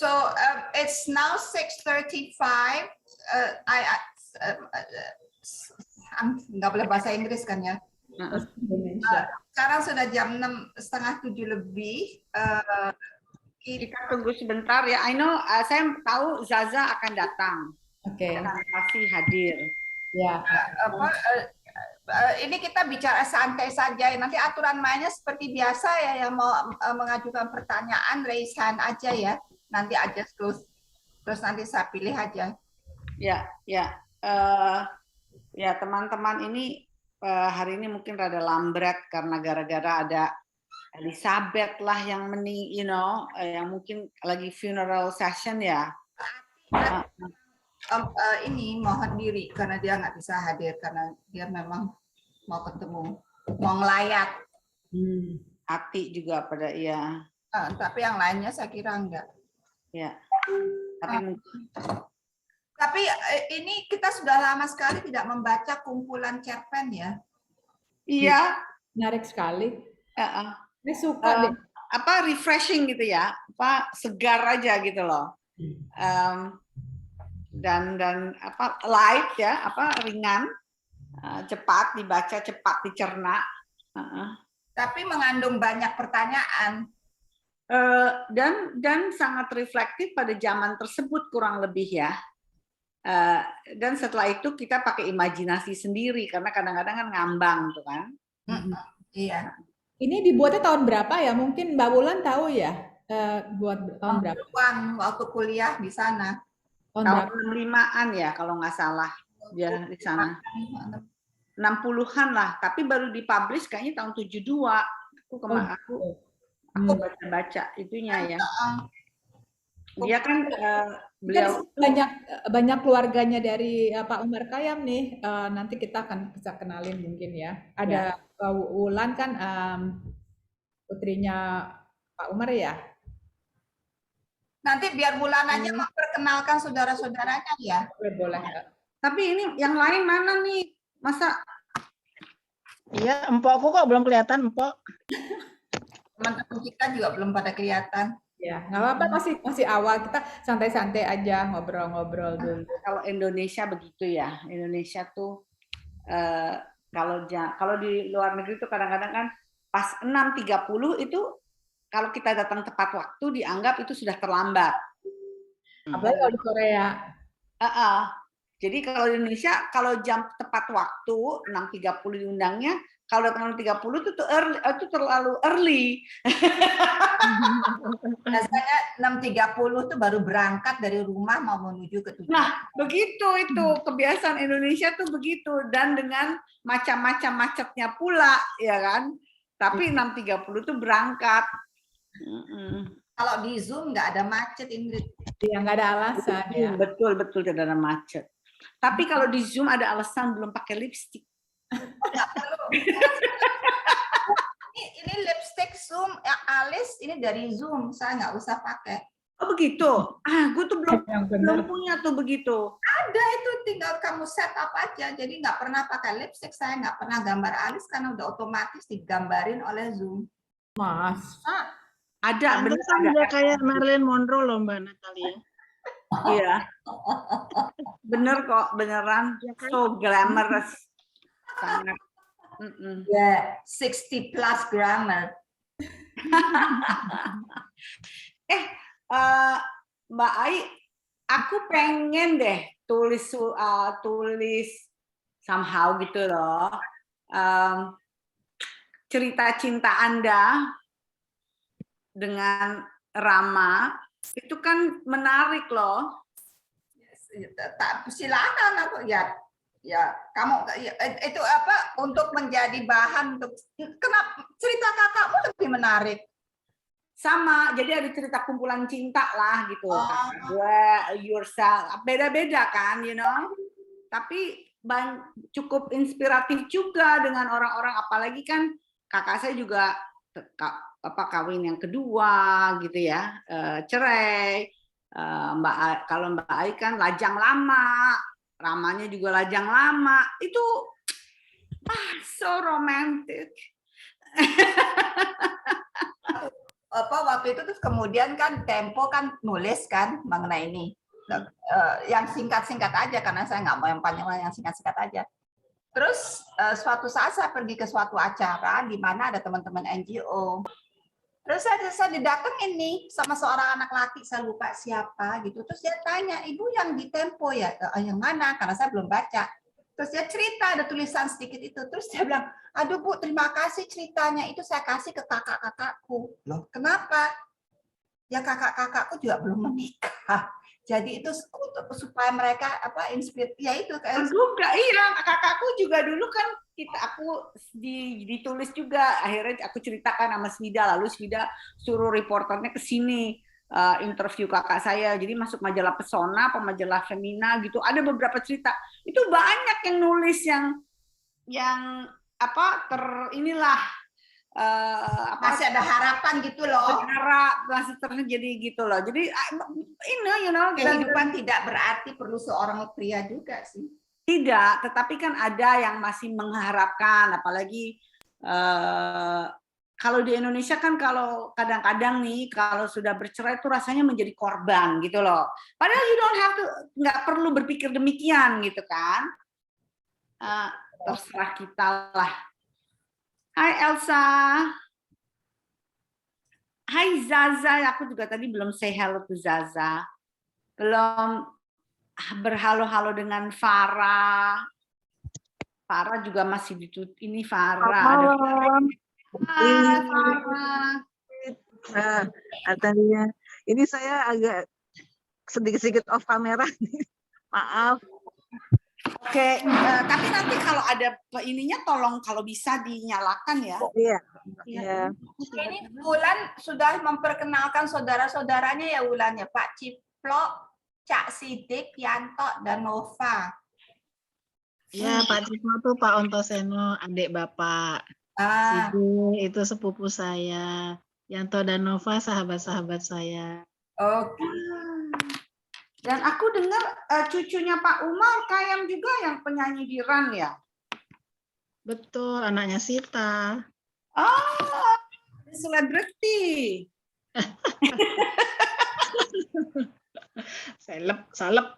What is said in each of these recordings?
So it's now 6:35. Nggak boleh bahasa Inggris kan ya? Sekarang sudah jam 6:30 lebih. Kita tunggu sebentar ya. I know, saya tahu Zaza akan datang. Oke. Pasti hadir. Ya. Ini kita bicara santai saja. Nanti aturan mainnya seperti biasa ya. Yang mau mengajukan pertanyaan, raise hand aja ya. Nanti aja terus nanti saya pilih aja. Ya, ya. Ya teman-teman ini hari ini mungkin rada lambret karena gara-gara ada Elizabeth lah yang yang mungkin lagi funeral session ya. Ini mohon diri karena dia nggak bisa hadir karena dia memang mau ketemu, mau ngelayat. Ati juga pada iya. Tapi yang lainnya saya kira enggak. Ya. Tapi ini kita sudah lama sekali tidak membaca kumpulan cerpen ya. Iya. Menarik sekali. Saya suka deh. Refreshing gitu ya, segar aja gitu loh. Dan light ya, ringan, cepat dibaca, cepat dicerna. Tapi mengandung banyak pertanyaan. Dan sangat reflektif pada zaman tersebut kurang lebih ya. Dan setelah itu kita pakai imajinasi sendiri karena kadang-kadang kan ngambang tuh kan. Iya. Ini dibuatnya tahun berapa ya? Mungkin Mbak Wulan tahu ya? Buat tahun berapa? Waktu kuliah di sana. Tahun 65-an ya kalau nggak salah dia di sana. 60-an lah, tapi baru dipublish kayaknya tahun 72. Aku baca-baca itunya ya. Dia kan beliau banyak keluarganya dari Pak Umar Khayyam nih. Nanti kita akan bisa kenalin mungkin ya. Ada Wulan kan putrinya Pak Umar ya. Nanti biar Wulan aja memperkenalkan saudara-saudaranya ya. Boleh. Tapi ini yang lain mana nih? Masa? Iya, empokku kok belum kelihatan, empok. Teman-teman kita juga belum pada kelihatan. Ya, nggak apa-apa, masih awal, kita santai-santai aja ngobrol-ngobrol dulu. Kalau Indonesia begitu ya, Indonesia tuh kalau di luar negeri tuh kadang-kadang kan pas 6.30 itu kalau kita datang tepat waktu dianggap itu sudah terlambat. Apalagi kalau di Korea. Jadi kalau di Indonesia kalau jam tepat waktu 6.30 diundangnya, kalau datang 6.30 itu terlalu early. Biasanya 6.30 tuh baru berangkat dari rumah mau menuju ke tujuan. Nah, begitu itu kebiasaan Indonesia tuh begitu, dan dengan macam-macam macetnya pula, ya kan? Tapi 6.30 tuh berangkat. Kalau di Zoom nggak ada macet, Ingrid. Ya, nggak ada alasan. Ya. Betul tidak ada macet. Tapi kalau di Zoom ada alasan belum pakai lipstick. Ini lipstick Zoom, alis ini dari Zoom, saya nggak usah pakai. Oh begitu? Gue tuh belum punya tuh begitu. Ada itu, tinggal kamu set up aja. Jadi nggak pernah pakai lipstick, saya nggak pernah gambar alis karena udah otomatis digambarin oleh Zoom. Masa? Ada, bener kayak Marilyn Monroe loh Mbak Natalia. Iya. Bener kok, beneran. So glamorous. Sangat. Ya, 60 plus grammar. Mbak Ai, aku pengen deh tulis somehow gitu loh. Cerita cinta Anda dengan Rama itu kan menarik loh. Silakan aku ya kamu itu apa untuk menjadi bahan untuk kenapa cerita kakakmu lebih menarik. Sama, jadi ada cerita kumpulan cinta lah gitu. Gue, yourself, beda-beda kan, Tapi cukup inspiratif juga dengan orang-orang, apalagi kan kakak saya juga kawin yang kedua gitu ya, cerai. Kalau Mbak Ai kan lajang lama, Ramanya juga lajang lama, itu so romantic. waktu itu terus kemudian kan Tempo kan nulis kan mengenai ini. Yang singkat-singkat aja karena saya nggak mau yang panjang, yang singkat-singkat aja. Terus suatu saat saya pergi ke suatu acara di mana ada teman-teman NGO. Terus saya didatengin nih sama seorang anak laki, saya lupa siapa gitu. Terus dia tanya, ibu yang di Tempo ya? Yang mana? Karena saya belum baca. Terus dia cerita, ada tulisan sedikit itu. Terus dia bilang, aduh Bu, terima kasih ceritanya. Itu saya kasih ke kakak-kakakku. Loh, kenapa? Ya kakak-kakakku juga belum menikah. Jadi itu supaya mereka inspirasi, ya itu kayak juga iya, kakakku juga dulu kan aku ditulis juga, akhirnya aku ceritakan sama Swida, lalu Swida suruh reporternya ke sini interview kakak saya, jadi masuk majalah Pesona, majalah Femina gitu, ada beberapa cerita, itu banyak yang nulis yang masih ada harapan gitu loh. Berharap masih terjadi gitu loh. Jadi kehidupan tidak berarti perlu seorang pria juga sih. Tidak, tetapi kan ada yang masih mengharapkan, apalagi kalau di Indonesia kan kalau kadang-kadang nih kalau sudah bercerai itu rasanya menjadi korban gitu loh. Padahal you don't have to, nggak perlu berpikir demikian gitu kan. Terserah kita lah. Hai Elsa. Hai Zaza, aku juga tadi belum say hello to Zaza. Belum berhalo-halo dengan Farah. Farah juga masih ditutup. Ini Farah. Hai Farah. Nah, Atalia, ini saya agak sedikit-sedikit off kamera nih. Maaf. Oke, tapi nanti kalau ada ininya tolong kalau bisa dinyalakan ya. Iya. Iya. Ini Wulan sudah memperkenalkan saudara-saudaranya ya Wulan ya, Pak Ciplok, Cak Sidik, Yanto, dan Nova. Ya, Pak Cismo tuh Pak Ontoseno, adik Bapak. Sidik itu sepupu saya. Yanto dan Nova sahabat-sahabat saya. Oke. Dan aku dengar cucunya Pak Umar Khayyam juga yang penyanyi di RAN ya? Betul, anaknya Sita. Oh, selebriti. Salep. Seleb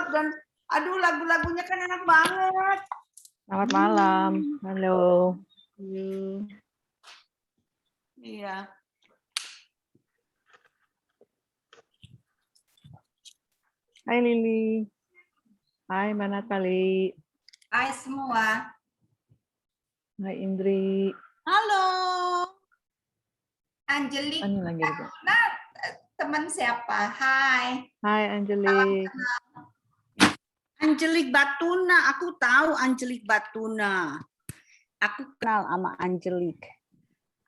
dan aduh lagu-lagunya kan enak banget. Selamat malam. Halo. Iya. Hai Lili. Hai Manatali. Hai semua. Hai Indri. Halo. Angelik. Nah, teman siapa? Hai. Hai Angelik. Angelik Batuna. Aku tahu Angelik Batuna. Aku kenal sama Angelik.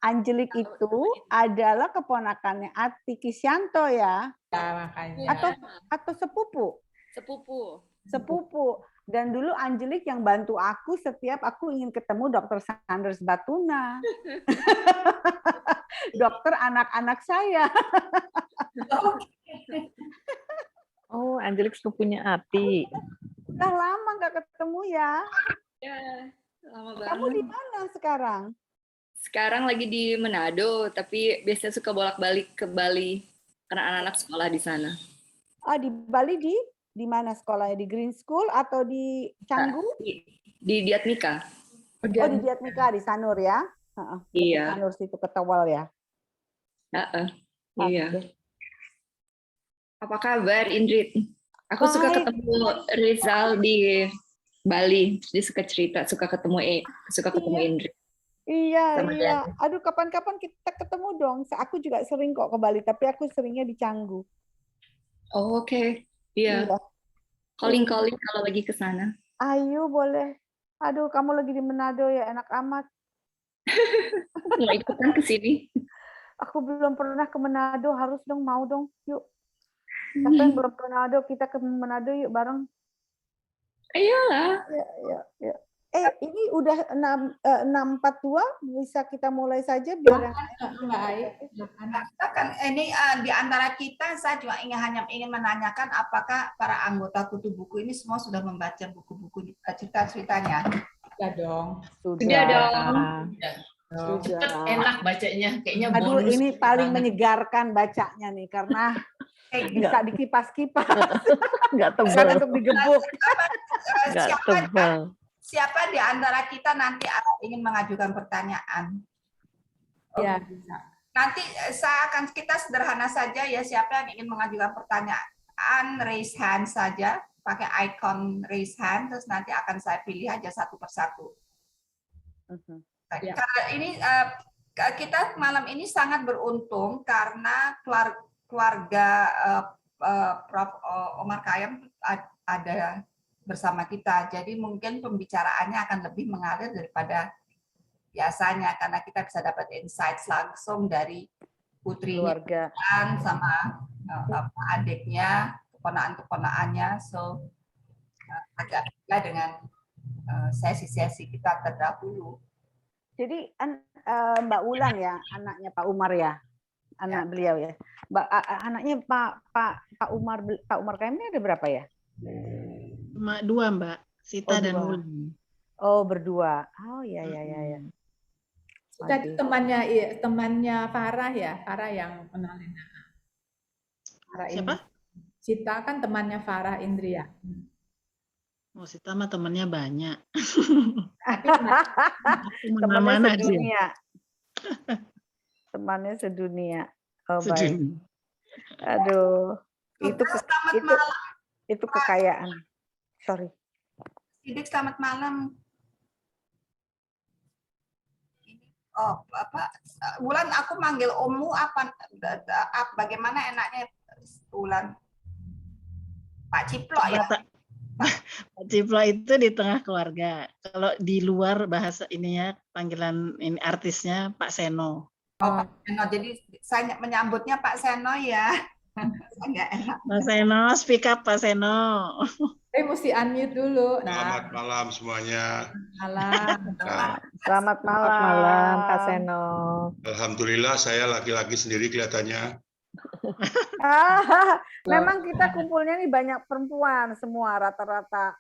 Angelik itu adalah keponakannya Ati Kisyanto ya? Ya, makanya. Atau sepupu? Sepupu. Dan dulu Angelik yang bantu aku setiap aku ingin ketemu Dr. Sanders Batuna. Dokter anak-anak saya. Oh, Angelik sepupunya Ati. Udah lama nggak ketemu ya. Ya, lama Kamu banget. di mana sekarang? Sekarang lagi di Manado, tapi biasanya suka bolak-balik ke Bali karena anak-anak sekolah di sana. Oh, di Bali di mana sekolahnya? Di Green School atau di Canggu? Di Diatmika. Oh, di Diatmika, di Sanur ya? Iya. Sanur situ Ketawal ya? Iya. Apa kabar, Indrit? Aku suka Baik. ketemu Rizal di Bali. Dia suka cerita, suka ketemu Indrit. Iya, Sama iya. Aduh, kapan-kapan kita ketemu dong. Aku juga sering kok ke Bali, tapi aku seringnya di Canggu. Oh, oke. Iya. Calling-calling kalau lagi ke sana. Ayo, boleh. Aduh, kamu lagi di Manado ya, enak amat. Mau ikutan ke sini? Aku belum pernah ke Manado, harus dong, mau dong. Yuk. Siapa yang belum ke Manado, kita ke Manado yuk bareng. Iyalah. Ya. Ini udah 6.42, bisa kita mulai saja biar yang Kan ini di antara kita saya juga hanya ingin menanyakan apakah para anggota Kutu Buku ini semua sudah membaca buku-buku cerita-ceritanya? Ya dong. Sudah dong. Cepet, enak bacanya, kayaknya Aduh, bonus. ini paling menyegarkan bacanya nih karena bisa dikipas-kipas. Nggak Bukan tebal. untuk digebuk. Nggak Siapa, tebal. siapa di antara kita nanti ingin mengajukan pertanyaan? Ya. Nanti kita sederhana saja ya, siapa yang ingin mengajukan pertanyaan, raise hand saja, pakai icon raise hand, terus nanti akan saya pilih aja satu persatu. Ya. Karena ini kita malam ini sangat beruntung karena keluarga Prof. Omar Khayyam ada bersama kita. Jadi mungkin pembicaraannya akan lebih mengalir daripada biasanya karena kita bisa dapat insights langsung dari putrinya sama adiknya, keponakan-keponakannya. So agak beda dengan sesi-sesi kita terdahulu. Jadi Mbak Wulan ya, anaknya Pak Umar ya, anak beliau ya. Anaknya Pak Umar Khayyam ini ada berapa ya? Cuma 2 Mbak, Sita dan Wulan. Oh berdua. Oh ya. Sita itu temannya Farah ya, Farah yang kenalin. Siapa? Sita kan temannya Farah Indria. Oh, Sita mah temannya banyak. Temannya sedunia. Temannya sedunia. Oh baik. Aduh, itu kekayaan. Sorry. Sidik, selamat malam. Oh, Wulan, aku manggil Ommu apa? Bagaimana enaknya Wulan? Pak Ciplok ya? Pak Ciplok itu di tengah keluarga. Kalau di luar bahasa ininya panggilan ini artisnya Pak Seno. Oh, Pak Seno. Jadi saya menyambutnya Pak Seno ya. Pak Seno, speak up Pak Seno. Saya mesti unmute dulu. Selamat malam semuanya. Malam. Selamat malam. Selamat malam Pak Seno. Alhamdulillah saya laki-laki sendiri kelihatannya. Memang kita kumpulnya nih banyak perempuan semua rata-rata.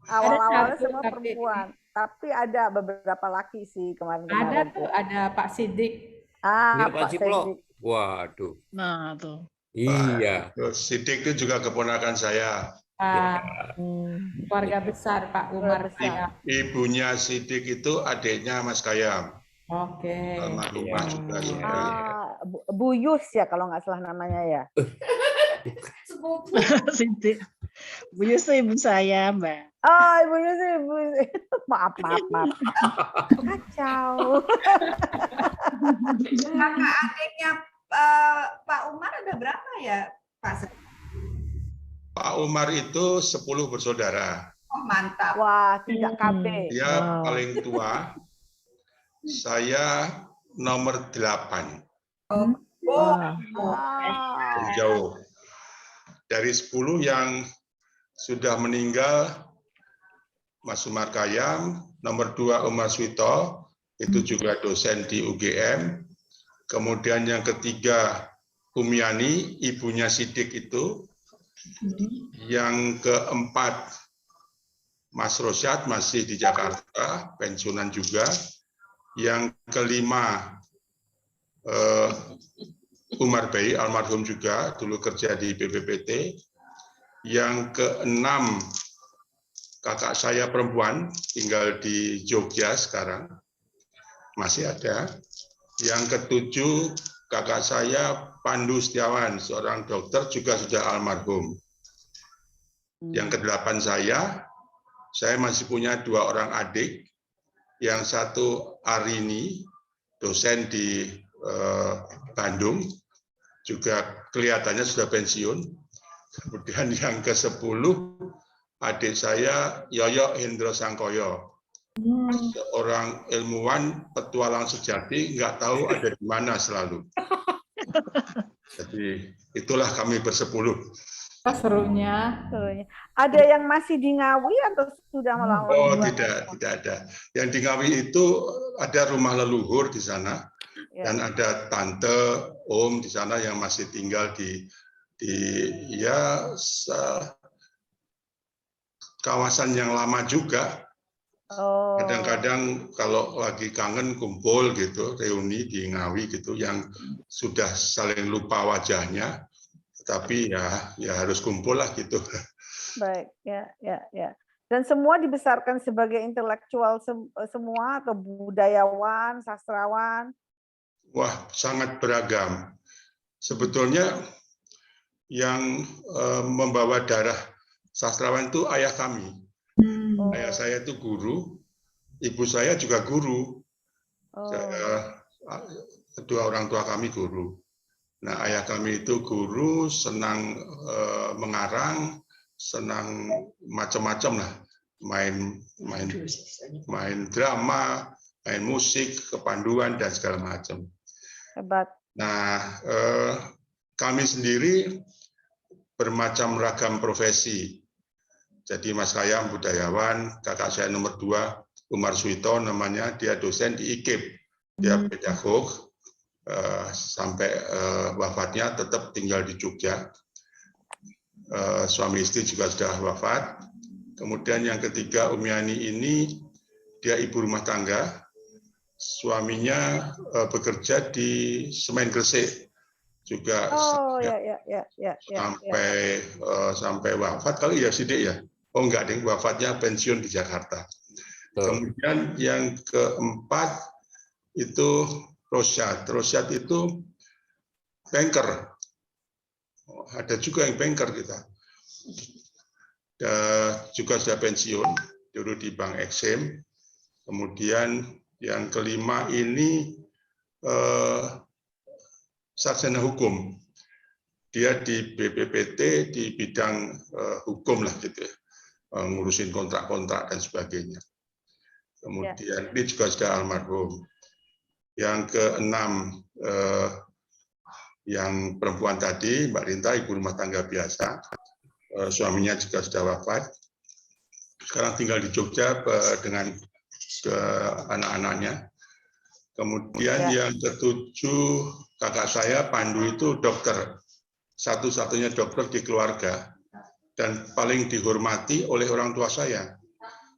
Awal-awalnya semua perempuan, tapi ada beberapa laki sih kemarin. Ada Pak Sidik. Pak Ciplok. Waduh. Nah, tuh. Iya. Sidik itu juga keponakan saya. Keluarga besar Pak Umar Khayyam. Ibunya Sidik itu adiknya Mas Khayyam. Oke. Almarhumah juga. Bu Yus ya kalau nggak salah namanya ya. Sidik. Bu Yus ibu saya, Mbak. Oh, Ibu Yus ibu. Maaf. Kacau. Kakak adiknya Pak Umar ada berapa ya, Pak? Pak Umar itu 10 bersaudara. Oh, mantap. Wah, tidak KB. Dia paling tua. Saya nomor 8. Jauh. Dari 10 yang sudah meninggal, Mas Umar Khayyam, nomor 2 Umar Swito, itu juga dosen di UGM. Kemudian yang ketiga Umiani, ibunya Sidik itu. Yang keempat Mas Rosyad masih di Jakarta, pensiunan juga. Yang kelima Umar Bey, almarhum juga, dulu kerja di BPPT. Yang keenam kakak saya perempuan, tinggal di Jogja sekarang, masih ada. Yang ketujuh kakak saya Pandu Setiawan, seorang dokter juga sudah almarhum. Yang kedelapan saya masih punya 2 orang adik. Yang satu Arini, dosen di Bandung, juga kelihatannya sudah pensiun. Kemudian yang ke-10 adik saya Yoyo Hendro Sangkoyo, seorang ilmuwan petualang sejati, nggak tahu ada di mana selalu. Jadi itulah kami bersepuluh. Serunya. Ada yang masih di Ngawi atau sudah melawan? Oh, tidak ada. Yang di Ngawi itu ada rumah leluhur di sana, dan ada tante, om di sana yang masih tinggal di kawasan yang lama juga, Oh. Kadang-kadang kalau lagi kangen kumpul gitu, reuni di Ngawi gitu, yang sudah saling lupa wajahnya, tapi ya harus kumpul lah gitu. Baik, ya. Dan semua dibesarkan sebagai intelektual semua atau budayawan, sastrawan? Wah, sangat beragam. Sebetulnya yang membawa darah sastrawan itu ayah kami. Ayah saya itu guru, ibu saya juga guru. Kedua orang tua kami guru. Nah, ayah kami itu guru, senang mengarang, senang macam-macam lah, main drama, main musik, kepanduan dan segala macam. Hebat. Nah, kami sendiri bermacam ragam profesi. Jadi Mas Kayam budayawan, kakak saya nomor 2 Umar Suito namanya, dia dosen di IKIP, dia pedagog sampai wafatnya tetap tinggal di Jogja. Suami istri juga sudah wafat. Kemudian yang ketiga Umiani ini dia ibu rumah tangga, suaminya bekerja di Semen Gresik juga sampai wafat kali ya Sidik ya. Oh enggak deh, wafatnya pensiun di Jakarta. Kemudian yang keempat itu Rosyad. Rosyad itu banker. Ada juga yang banker kita. Juga sudah pensiun, dulu di Bank Eksim. Kemudian yang kelima ini sarjana hukum. Dia di BPPT di bidang hukum lah gitu ya. Ngurusin kontrak-kontrak dan sebagainya. Kemudian ini juga sudah almarhum. Yang keenam yang perempuan tadi, Mbak Rinta, ibu rumah tangga biasa. Suaminya juga sudah wafat. Sekarang tinggal di Jogja dengan anak-anaknya. Kemudian yang ketujuh, kakak saya Pandu itu dokter. Satu-satunya dokter di keluarga. Dan paling dihormati oleh orang tua saya.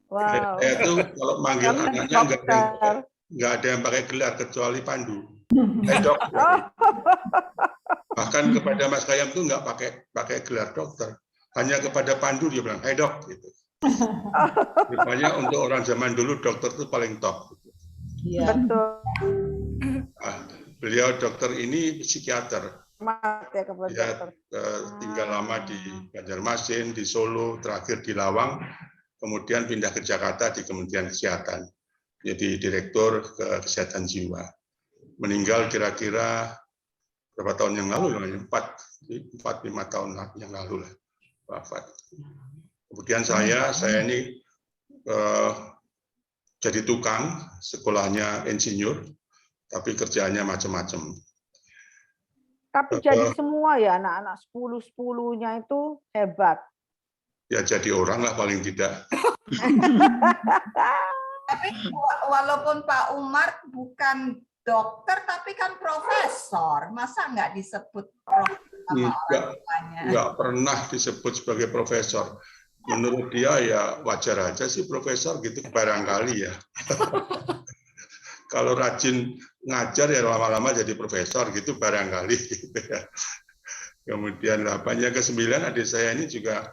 Wow. Saya itu kalau manggil anaknya nggak ada yang pakai gelar kecuali Pandu. Dokter. Bahkan kepada Mas Kayam itu nggak pakai gelar dokter. Hanya kepada Pandu dia bilang, "Hey dok." Gitu. Rupanya untuk orang zaman dulu dokter itu paling top. Iya. Betul. Beliau dokter ini psikiater. Dia tinggal lama di Banjarmasin, di Solo, terakhir di Lawang, kemudian pindah ke Jakarta di Kementerian Kesehatan. Jadi direktur kesehatan jiwa. Meninggal kira-kira berapa tahun yang lalu? 4-5 tahun yang lalu lah wafat. Kemudian saya ini jadi tukang, sekolahnya insinyur, tapi kerjaannya macam-macam. Tapi jadi semua ya anak-anak 10-10-nya itu hebat. Ya jadi orang lah paling tidak. Tapi walaupun Pak Umar bukan dokter, tapi kan profesor. Masa nggak disebut profesor sama orang tuanya? Nggak pernah disebut sebagai profesor. Menurut dia ya wajar aja sih profesor gitu, barangkali ya. Kalau rajin ngajar ya lama-lama jadi profesor gitu barangkali gitu ya. Kemudian yang ke-9 adik saya ini juga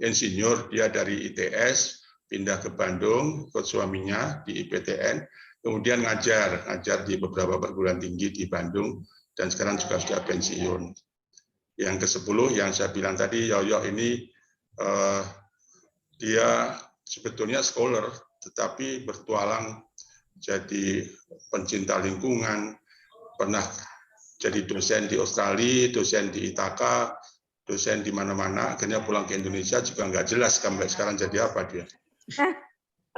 insinyur, dia dari ITS pindah ke Bandung ikut suaminya di IPTN, kemudian ngajar di beberapa perguruan tinggi di Bandung dan sekarang juga sudah pensiun. Yang ke-10 yang saya bilang tadi, Yoyo ini dia sebetulnya scholar tetapi bertualang jadi pencinta lingkungan, pernah jadi dosen di Australia, dosen di Ithaka, dosen di mana-mana, akhirnya pulang ke Indonesia juga nggak jelas sampai sekarang jadi apa dia.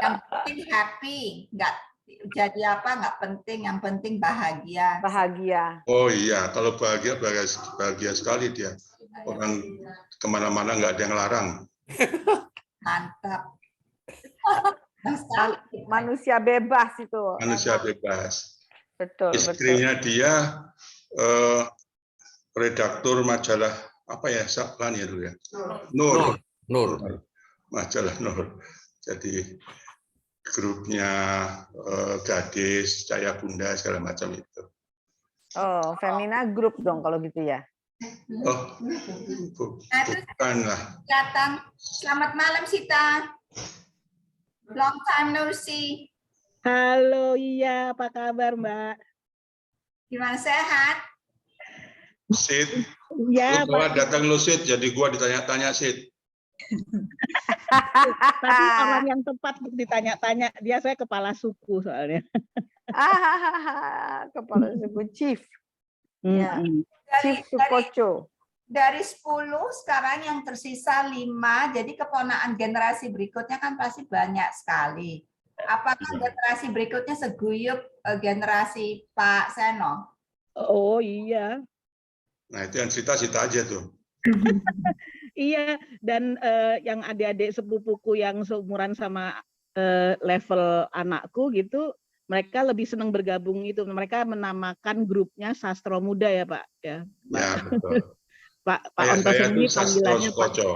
Yang penting happy, nggak jadi apa nggak penting, yang penting bahagia. Bahagia. Oh iya, kalau bahagia sekali dia. Orang kemana-mana nggak ada yang larang. Mantap. Manusia bebas itu. Manusia bebas. Betul. Istrinya dia redaktur majalah apa ya, Saplan ya dulu ya. Nur. Majalah Nur. Jadi grupnya gadis, Cahaya Bunda segala macam itu. Oh, Femina Group dong kalau gitu ya. Oh, bukan lah. Datang. Selamat malam Sita. Long time no see. Halo, iya, apa kabar Mbak? Gimana, sehat? Sid, Ya, lu gua datang lu Sid, jadi gua ditanya-tanya Sid. tapi orang yang tepat untuk ditanya-tanya, dia saya kepala suku soalnya. Kepala suku Chief. Ya. Chief Sukoco. Dari 10 sekarang yang tersisa 5, jadi keponaan generasi berikutnya kan pasti banyak sekali. Apakah generasi berikutnya seguyup generasi Pak Seno? Oh iya. Nah itu yang cerita-cerita aja tuh. Iya, dan yang adik-adik sepupuku yang seumuran sama level anakku gitu, mereka lebih senang bergabung itu. Mereka menamakan grupnya Sastro Muda ya Pak. Ya, ya betul. Pak Saya Ontos ini itu Sastro panggilannya Sukoco,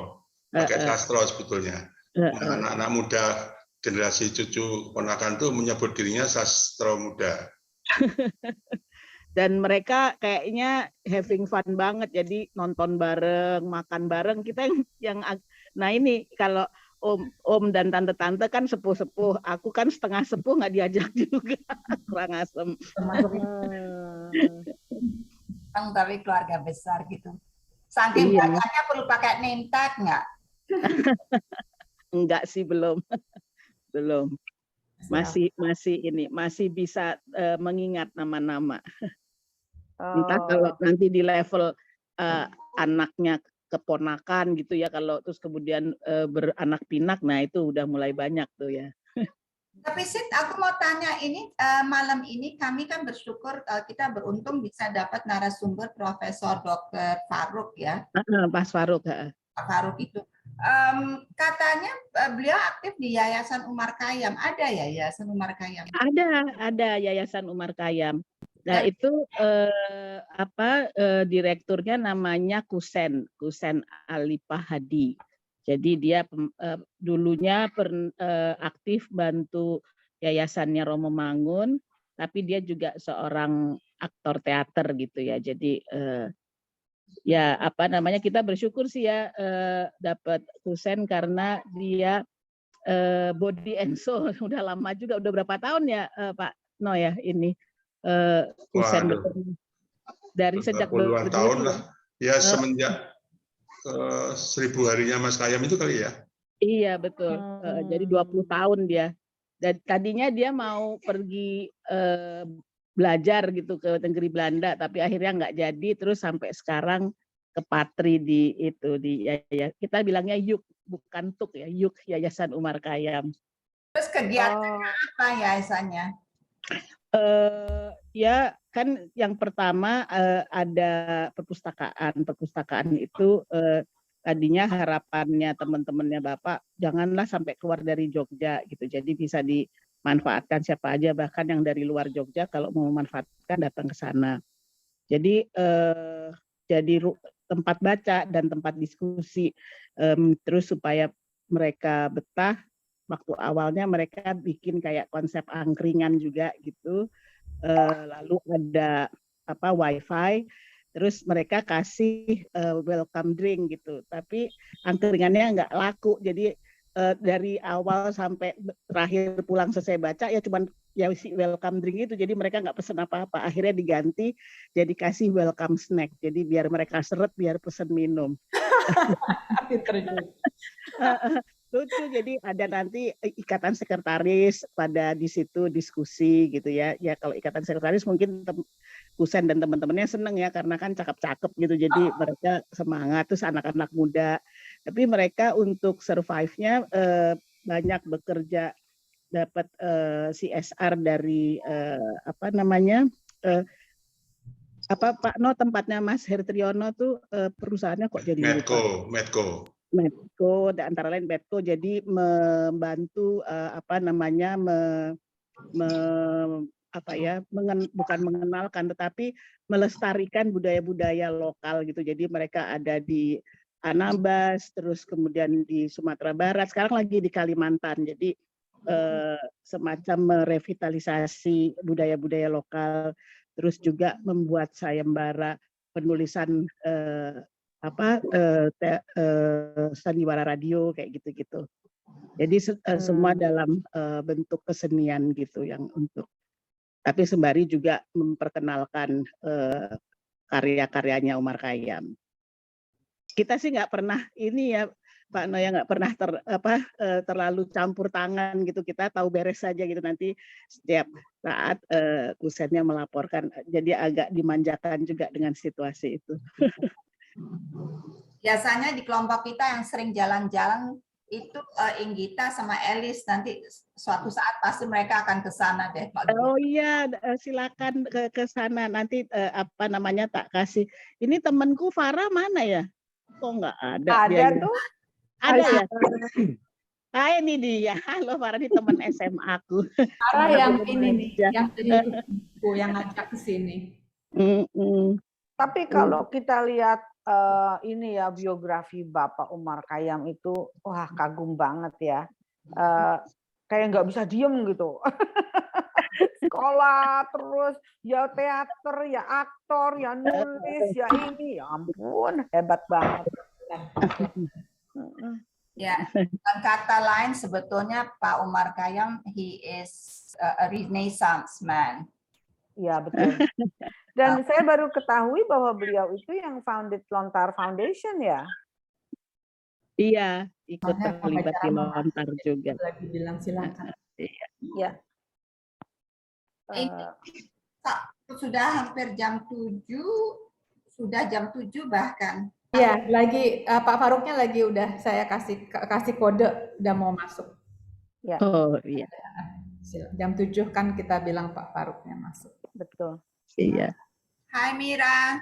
Pak. pakai Sastro sebetulnya. Anak-anak muda generasi cucu ponakan tuh menyebut dirinya Sastro Muda. Dan mereka kayaknya having fun banget, jadi nonton bareng, makan bareng. Kita yang nah ini kalau om dan tante-tante kan sepuh-sepuh, aku kan setengah sepuh nggak diajak juga, kurang asem. Tapi keluarga besar gitu. Saking banyaknya perlu pakai name tag nggak? Enggak sih, belum. Belum. Masih bisa mengingat nama-nama. Entah kalau nanti di level anaknya keponakan gitu ya, kalau terus kemudian beranak pinak, nah itu udah mulai banyak tuh ya. Tapi Sid, aku mau tanya ini malam ini kami kan bersyukur kita beruntung bisa dapat narasumber Profesor Dr. Faruk ya. Mas Faruk. Pak Faruk itu. Katanya beliau aktif di Yayasan Umar Khayyam. Ada ya Yayasan Umar Khayyam? Ada Yayasan Umar Khayyam. Nah itu direkturnya namanya Kusen Alipah Hadi. Jadi dia dulunya aktif bantu yayasannya Romo Mangun, tapi dia juga seorang aktor teater gitu ya. Jadi kita bersyukur sih ya dapat Kusen karena dia body and soul udah lama juga, udah berapa tahun ya Pak No ya ini Kusen dari sejak puluhan tahun lah ya, semenjak 1000 harinya Mas Khayyam itu kali ya. Iya betul. Jadi 20 tahun dia. Dan tadinya dia mau pergi belajar gitu ke negeri Belanda, tapi akhirnya nggak jadi. Terus sampai sekarang ke Patri di kita bilangnya YUK, bukan TUK ya, YUK, Yayasan Umar Khayyam. Terus kegiatannya apa yayasannya? Ya kan yang pertama ada perpustakaan itu tadinya harapannya teman-temannya Bapak janganlah sampai keluar dari Jogja gitu, jadi bisa dimanfaatkan siapa aja, bahkan yang dari luar Jogja kalau mau memanfaatkan datang ke sana. Jadi tempat baca dan tempat diskusi, terus supaya mereka betah. Waktu awalnya mereka bikin kayak konsep angkringan juga gitu, lalu ada wifi, terus mereka kasih welcome drink gitu, tapi angkringannya nggak laku, jadi dari awal sampai terakhir pulang selesai baca ya cuman ya si welcome drink itu, jadi mereka nggak pesen apa-apa, akhirnya diganti jadi kasih welcome snack, jadi biar mereka seret biar pesen minum. Lucu, jadi ada nanti ikatan sekretaris pada di situ diskusi gitu ya. Ya kalau ikatan sekretaris mungkin Kusen dan teman-temannya seneng ya karena kan cakep-cakep gitu. Jadi mereka semangat, terus anak-anak muda. Tapi mereka untuk survive-nya banyak bekerja, dapat CSR dari Pak No, tempatnya Mas Hertriono tuh perusahaannya kok jadi Medco, dan antara lain Medco, jadi membantu bukan mengenalkan tetapi melestarikan budaya-budaya lokal gitu. Jadi mereka ada di Anambas, terus kemudian di Sumatera Barat, sekarang lagi di Kalimantan. Jadi semacam merevitalisasi budaya-budaya lokal, terus juga membuat sayembara penulisan sandiwara radio kayak gitu-gitu. Jadi semua dalam bentuk kesenian gitu yang untuk. Tapi sembari juga memperkenalkan karya-karyanya Umar Khayyam. Kita sih nggak pernah ini ya Pak Noya, nggak pernah terlalu campur tangan gitu. Kita tahu beres saja gitu, nanti setiap saat kusennya melaporkan. Jadi agak dimanjakan juga dengan situasi itu. Biasanya di kelompok kita yang sering jalan-jalan itu Inggita sama Elis, nanti suatu saat pasti mereka akan ke sana deh Pak. Oh iya, silakan ke sana nanti tak kasih. Ini temanku Farah mana ya? Kok nggak ada? Ada tuh. Ada ya. Ini dia. Halo Farah, ini teman SMA aku. Farah yang ini nih, yang jadi ibu yang ngajak ke sini. Tapi kalau kita lihat ini ya biografi Bapak Umar Khayyam itu, wah kagum banget ya. Kayak nggak bisa diem gitu. Sekolah terus ya teater, ya aktor, ya nulis, ya ini, ya ampun hebat banget. Ya, dengan kata lain sebetulnya Pak Umar Khayyam he is a renaissance man. Ya betul. Dan saya baru ketahui bahwa beliau itu yang founded Lontar Foundation ya. Iya, ikut terlibat di Lontar juga. Lagi bilang silakan. Iya. Sudah hampir jam 7, sudah jam 7 bahkan. Iya, lagi Pak Faruknya lagi udah saya kasih kode udah mau masuk. Ya. Oh iya. Jam 7 kan kita bilang Pak Faruknya masuk. Betul. Iya. Hai Mira.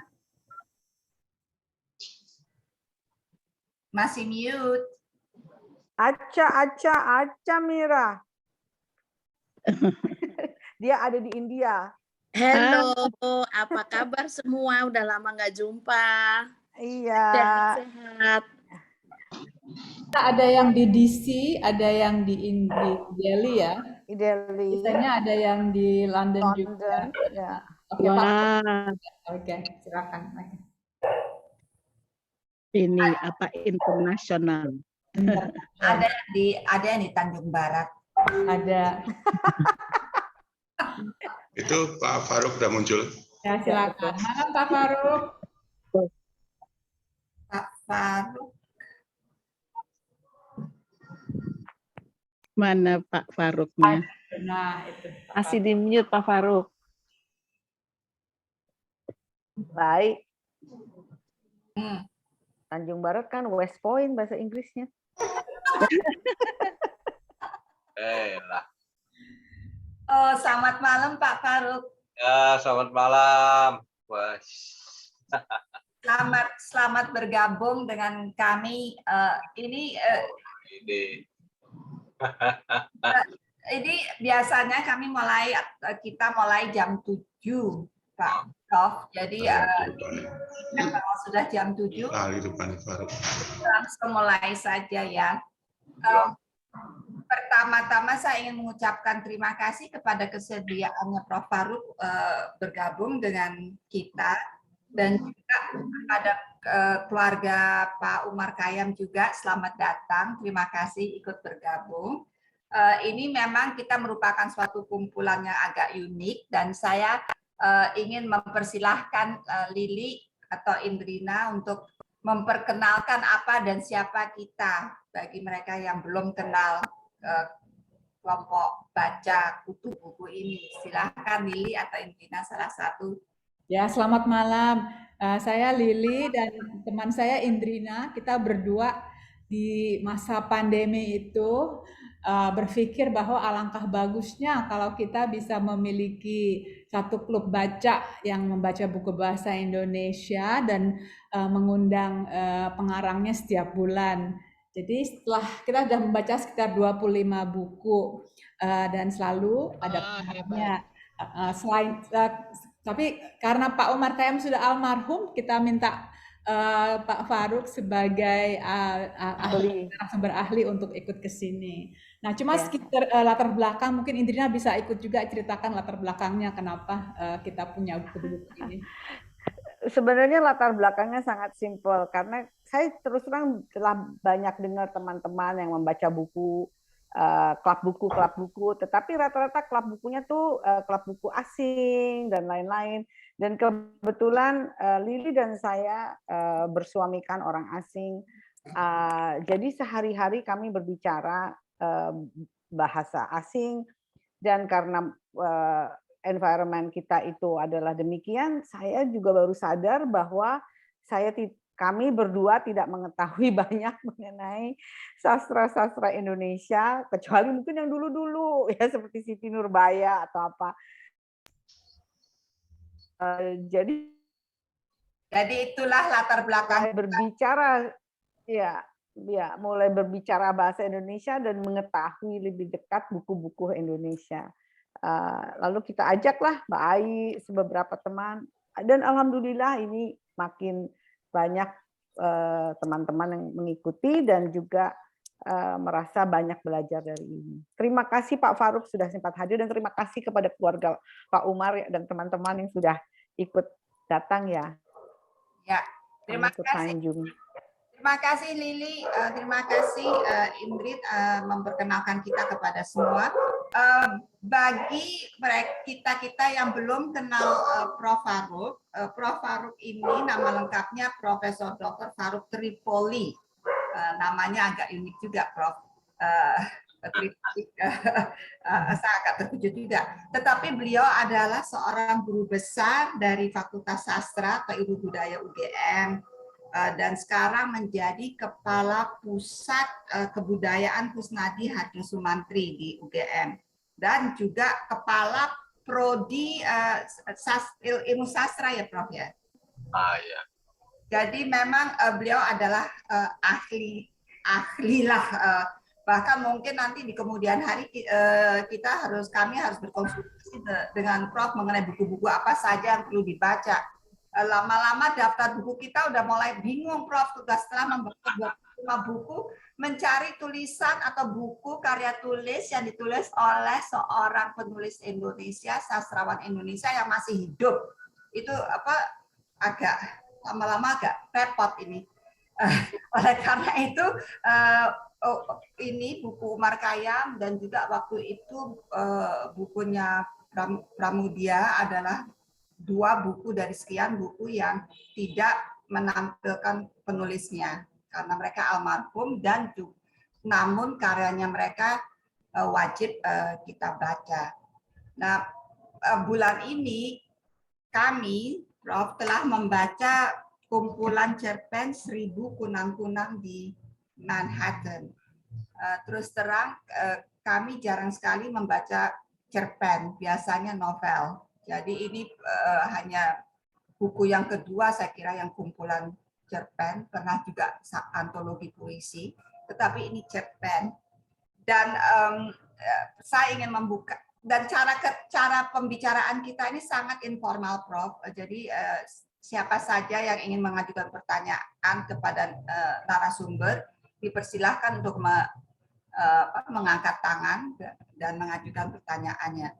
Masih mute. Aca Mira. Dia ada di India. Halo, apa kabar semua? Udah lama nggak jumpa. Iya. Sehat-sehat. Ada yang di DC, ada yang di Delhi ya. Di Delhi. Biasanya ada yang di London juga. Ya. Oke, Pak. Oke, silakan. Ini apa internasional? Ada yang di Tanjung Barat. Ada. Itu Pak Faruk sudah muncul. Ya, silakan. Malam Pak Faruk. Pak Faruk. Mana Pak Faruknya? Nah, itu. Masih di mute Pak Faruk. Baik. Tanjung Barat kan West Point bahasa Inggrisnya. Oh, selamat malam Pak Faruk. Ya, selamat malam. Wah. Selamat bergabung dengan kami. Ini biasanya kita mulai jam 7, Pak Prof. Jadi kalau sudah jam 7, langsung mulai saja ya. Pertama-tama saya ingin mengucapkan terima kasih kepada kesediaannya Prof. Faruk bergabung dengan kita, dan juga kepada keluarga Pak Umar Khayyam juga selamat datang, terima kasih ikut bergabung. Ini memang kita merupakan suatu kumpulan yang agak unik, dan saya ingin mempersilahkan Lili atau Indrina untuk memperkenalkan apa dan siapa kita bagi mereka yang belum kenal kelompok baca kutu buku ini. Silahkan Lili atau Indrina salah satu. Ya, selamat malam. Saya Lili dan teman saya Indrina. Kita berdua di masa pandemi itu berpikir bahwa alangkah bagusnya kalau kita bisa memiliki satu klub baca yang membaca buku bahasa Indonesia dan mengundang pengarangnya setiap bulan. Jadi setelah kita sudah membaca sekitar 25 buku dan selalu ada pengarangnya. Tapi karena Pak Umar Khayyam sudah almarhum, kita minta Pak Farouk sebagai narasumber ahli untuk ikut ke sini. Nah, cuma sekitar latar belakang, mungkin Indrina bisa ikut juga ceritakan latar belakangnya kenapa kita punya buku-buku ini. Sebenarnya latar belakangnya sangat simpel karena saya terus terang telah banyak dengar teman-teman yang membaca buku klub buku, tetapi rata-rata klub bukunya tuh klub buku asing dan lain-lain. Dan kebetulan Lili dan saya bersuamikan orang asing, jadi sehari-hari kami berbicara bahasa asing, dan karena environment kita itu adalah demikian, saya juga baru sadar bahwa kami berdua tidak mengetahui banyak mengenai sastra-sastra Indonesia, kecuali mungkin yang dulu-dulu ya seperti Siti Nurbaya atau apa. Jadi itulah latar belakang berbicara, ya mulai berbicara bahasa Indonesia dan mengetahui lebih dekat buku-buku Indonesia. Lalu kita ajaklah Mbak Ai, beberapa teman, dan alhamdulillah ini makin banyak teman-teman yang mengikuti dan juga merasa banyak belajar dari ini. Terima kasih Pak Farouk sudah sempat hadir, dan terima kasih kepada keluarga Pak Umar dan teman-teman yang sudah ikut datang ya. Ya, terima kasih. Terima kasih Lili, terima kasih Indrit memperkenalkan kita kepada semua. Bagi kita yang belum kenal Prof. Farouk ini nama lengkapnya Profesor Dr. Farouk Tripoli. Namanya agak unik juga, Prof. Saya agak terkejut juga. Tetapi beliau adalah seorang guru besar dari Fakultas Sastra atau Ilmu Budaya UGM. Dan sekarang menjadi Kepala Pusat Kebudayaan Kusnadi Hadra Sumantri di UGM, dan juga Kepala Prodi Ilmu Sastra ya Prof ya. Ya. Jadi memang beliau adalah ahli lah, bahkan mungkin nanti di kemudian hari kami harus berkonsultasi dengan Prof mengenai buku-buku apa saja yang perlu dibaca. Lama-lama daftar buku kita udah mulai bingung, Prof. Setelah membaca 25 buku, mencari tulisan atau buku karya tulis yang ditulis oleh seorang penulis Indonesia, sastrawan Indonesia yang masih hidup. Itu agak lama-lama agak repot ini. Oleh karena itu, ini buku Umar Khayyam dan juga waktu itu bukunya Pramudia adalah 2 buku dari sekian buku yang tidak menampilkan penulisnya karena mereka almarhum, dan namun karyanya mereka wajib kita baca. Nah, bulan ini kami, Prof, telah membaca kumpulan cerpen 1000 kunang-kunang di Manhattan. Terus terang kami jarang sekali membaca cerpen, biasanya novel. Jadi ini hanya buku yang kedua saya kira yang kumpulan cerpen, pernah juga antologi puisi, tetapi ini cerpen. Dan saya ingin membuka, dan cara pembicaraan kita ini sangat informal, Prof. Jadi siapa saja yang ingin mengajukan pertanyaan kepada narasumber dipersilahkan untuk mengangkat tangan dan mengajukan pertanyaannya.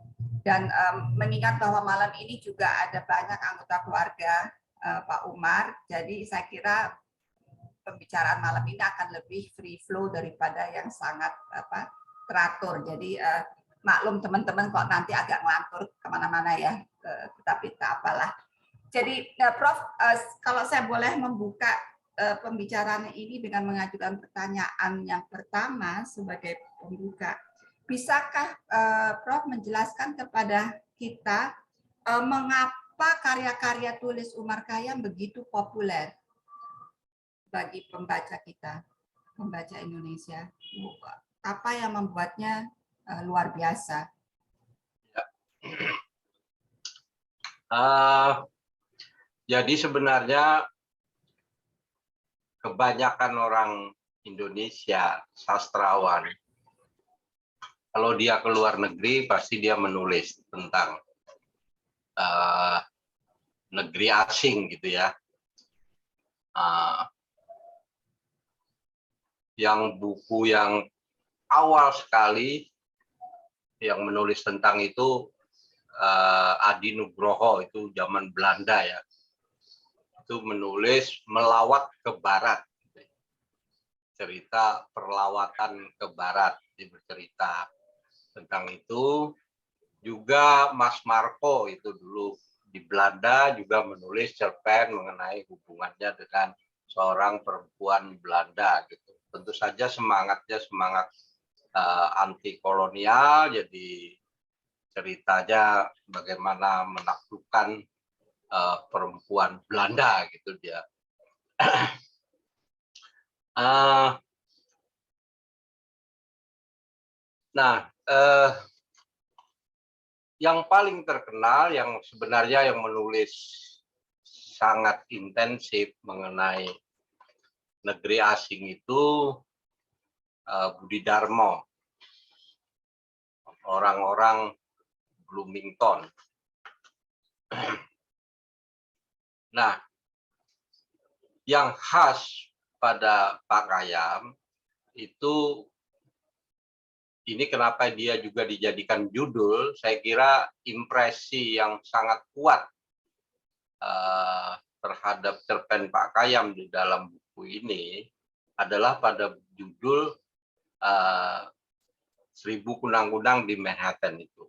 Dan mengingat bahwa malam ini juga ada banyak anggota keluarga Pak Umar, jadi saya kira pembicaraan malam ini akan lebih free flow daripada yang sangat teratur. Jadi maklum teman-teman kok nanti agak ngelantur kemana-mana ya, tapi tak apalah. Jadi Prof, kalau saya boleh membuka pembicaraan ini dengan mengajukan pertanyaan yang pertama sebagai pembuka. Bisakah Prof menjelaskan kepada kita mengapa karya-karya tulis Umar Khayyam begitu populer bagi pembaca kita, pembaca Indonesia? Apa yang membuatnya luar biasa? Jadi sebenarnya kebanyakan orang Indonesia sastrawan, kalau dia ke luar negeri pasti dia menulis tentang negeri asing gitu ya. Yang buku yang awal sekali yang menulis tentang itu Adi Nugroho, itu zaman Belanda ya. Itu menulis Melawat ke Barat. Cerita perlawatan ke Barat, dia bercerita tentang itu. Juga Mas Marco itu dulu di Belanda juga menulis cerpen mengenai hubungannya dengan seorang perempuan Belanda gitu. Tentu saja semangatnya semangat anti kolonial, jadi ceritanya bagaimana menaklukkan perempuan Belanda gitu dia. Yang paling terkenal yang sebenarnya yang menulis sangat intensif mengenai negeri asing itu Budi Darmo, orang-orang Bloomington. Nah, yang khas pada Pak Khayyam itu, ini kenapa dia juga dijadikan judul, saya kira impresi yang sangat kuat terhadap cerpen Pak Khayyam di dalam buku ini adalah pada judul 1000 Kunang-Kunang di Manhattan itu.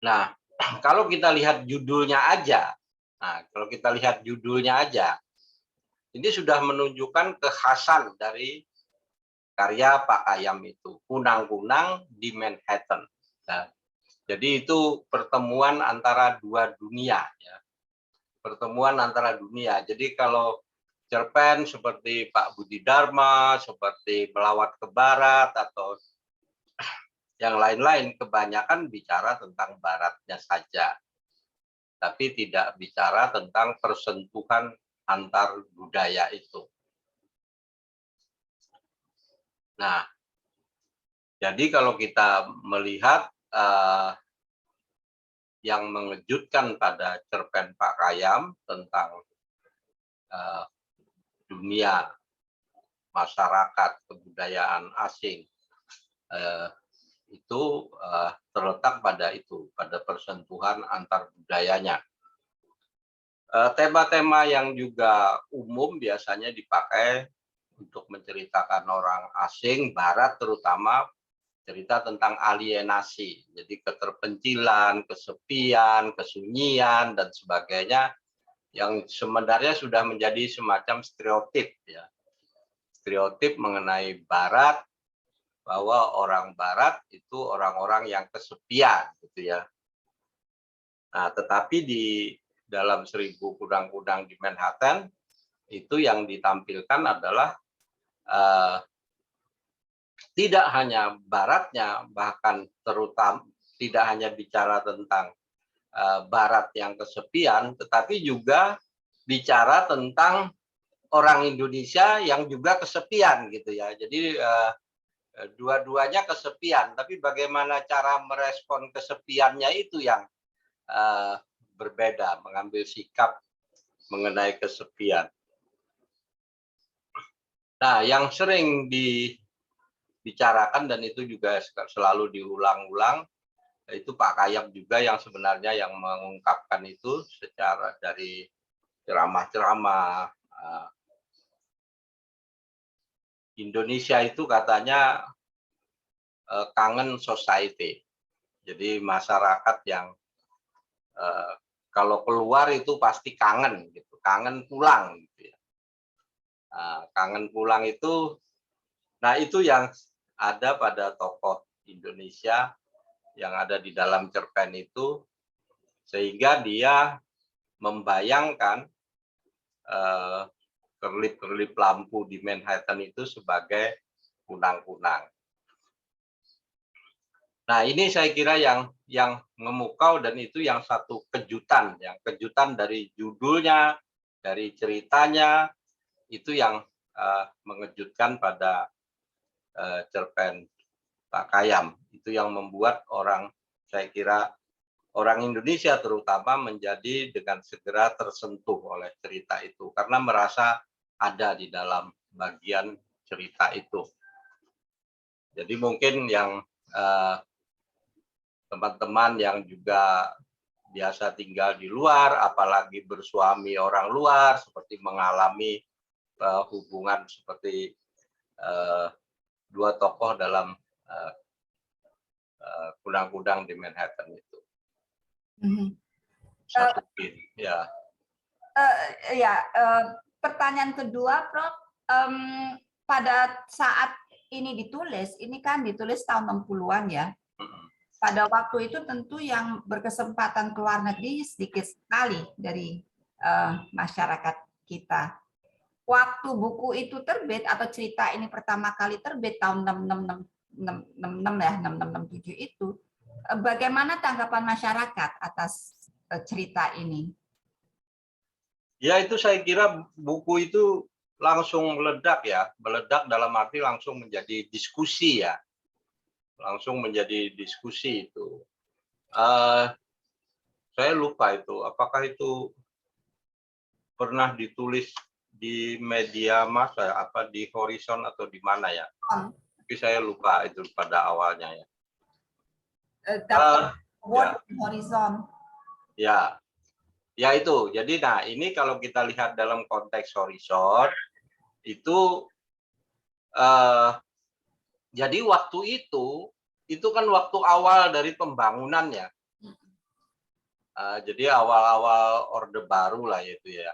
Nah, kalau kita lihat judulnya aja, ini sudah menunjukkan kekhasan dari karya Pak Khayyam itu, Kunang-Kunang di Manhattan. Nah, jadi itu pertemuan antara dua dunia, ya. Pertemuan antara dunia. Jadi kalau cerpen seperti Pak Budi Dharma, seperti Melawat ke Barat atau yang lain-lain, kebanyakan bicara tentang baratnya saja, tapi tidak bicara tentang persentuhan antar budaya itu. Nah, jadi kalau kita melihat yang mengejutkan pada cerpen Pak Khayyam tentang dunia masyarakat kebudayaan asing, itu terletak pada itu, pada persentuhan antar budayanya. Tema-tema yang juga umum biasanya dipakai untuk menceritakan orang asing, Barat terutama, cerita tentang alienasi, jadi keterpencilan, kesepian, kesunyian, dan sebagainya, yang sebenarnya sudah menjadi semacam stereotip, ya. Stereotip mengenai Barat, bahwa orang Barat itu orang-orang yang kesepian, gitu ya. Nah, tetapi di dalam 1000 Kunang-Kunang di Manhattan, itu yang ditampilkan adalah tidak hanya baratnya, bahkan terutama tidak hanya bicara tentang barat yang kesepian, tetapi juga bicara tentang orang Indonesia yang juga kesepian gitu ya. Jadi dua-duanya kesepian, tapi bagaimana cara merespon kesepiannya itu yang berbeda, mengambil sikap mengenai kesepian. Nah, yang sering dibicarakan dan itu juga selalu diulang-ulang, itu Pak Khayyam juga yang sebenarnya yang mengungkapkan itu secara dari ceramah-ceramah. Indonesia itu katanya kangen society. Jadi masyarakat yang kalau keluar itu pasti kangen, gitu, kangen pulang, gitu ya. Kangen pulang itu, nah itu yang ada pada tokoh Indonesia yang ada di dalam cerpen itu, sehingga dia membayangkan kerlip-kerlip lampu di Manhattan itu sebagai kunang-kunang. Nah, ini saya kira yang memukau, dan itu yang satu kejutan, yang kejutan dari judulnya, dari ceritanya, itu yang mengejutkan pada cerpen Pak Khayyam. Itu yang membuat orang, saya kira, orang Indonesia terutama menjadi dengan segera tersentuh oleh cerita itu karena merasa ada di dalam bagian cerita itu. Jadi mungkin yang teman-teman yang juga biasa tinggal di luar, apalagi bersuami orang luar, seperti mengalami hubungan seperti dua tokoh dalam Kudang-Kudang di Manhattan itu. Satu tim, ya. Pertanyaan kedua, Prof. Pada saat ini ditulis, ini kan ditulis tahun 60-an ya. Pada waktu itu tentu yang berkesempatan ke luar negeri sedikit sekali dari masyarakat kita. Waktu buku itu terbit atau cerita ini pertama kali terbit tahun 6667 itu, bagaimana tanggapan masyarakat atas cerita ini? Ya, itu saya kira buku itu langsung meledak ya, meledak dalam arti langsung menjadi diskusi ya, langsung menjadi diskusi itu. Saya lupa itu, apakah itu pernah ditulis di media massa, apa di Horizon atau di mana ya? Tapi saya lupa itu pada awalnya ya. Horizon. Ya. Ya itu, jadi nah ini kalau kita lihat dalam konteks Horizon itu, jadi waktu itu kan waktu awal dari pembangunannya, jadi awal-awal Orde Baru lah itu ya,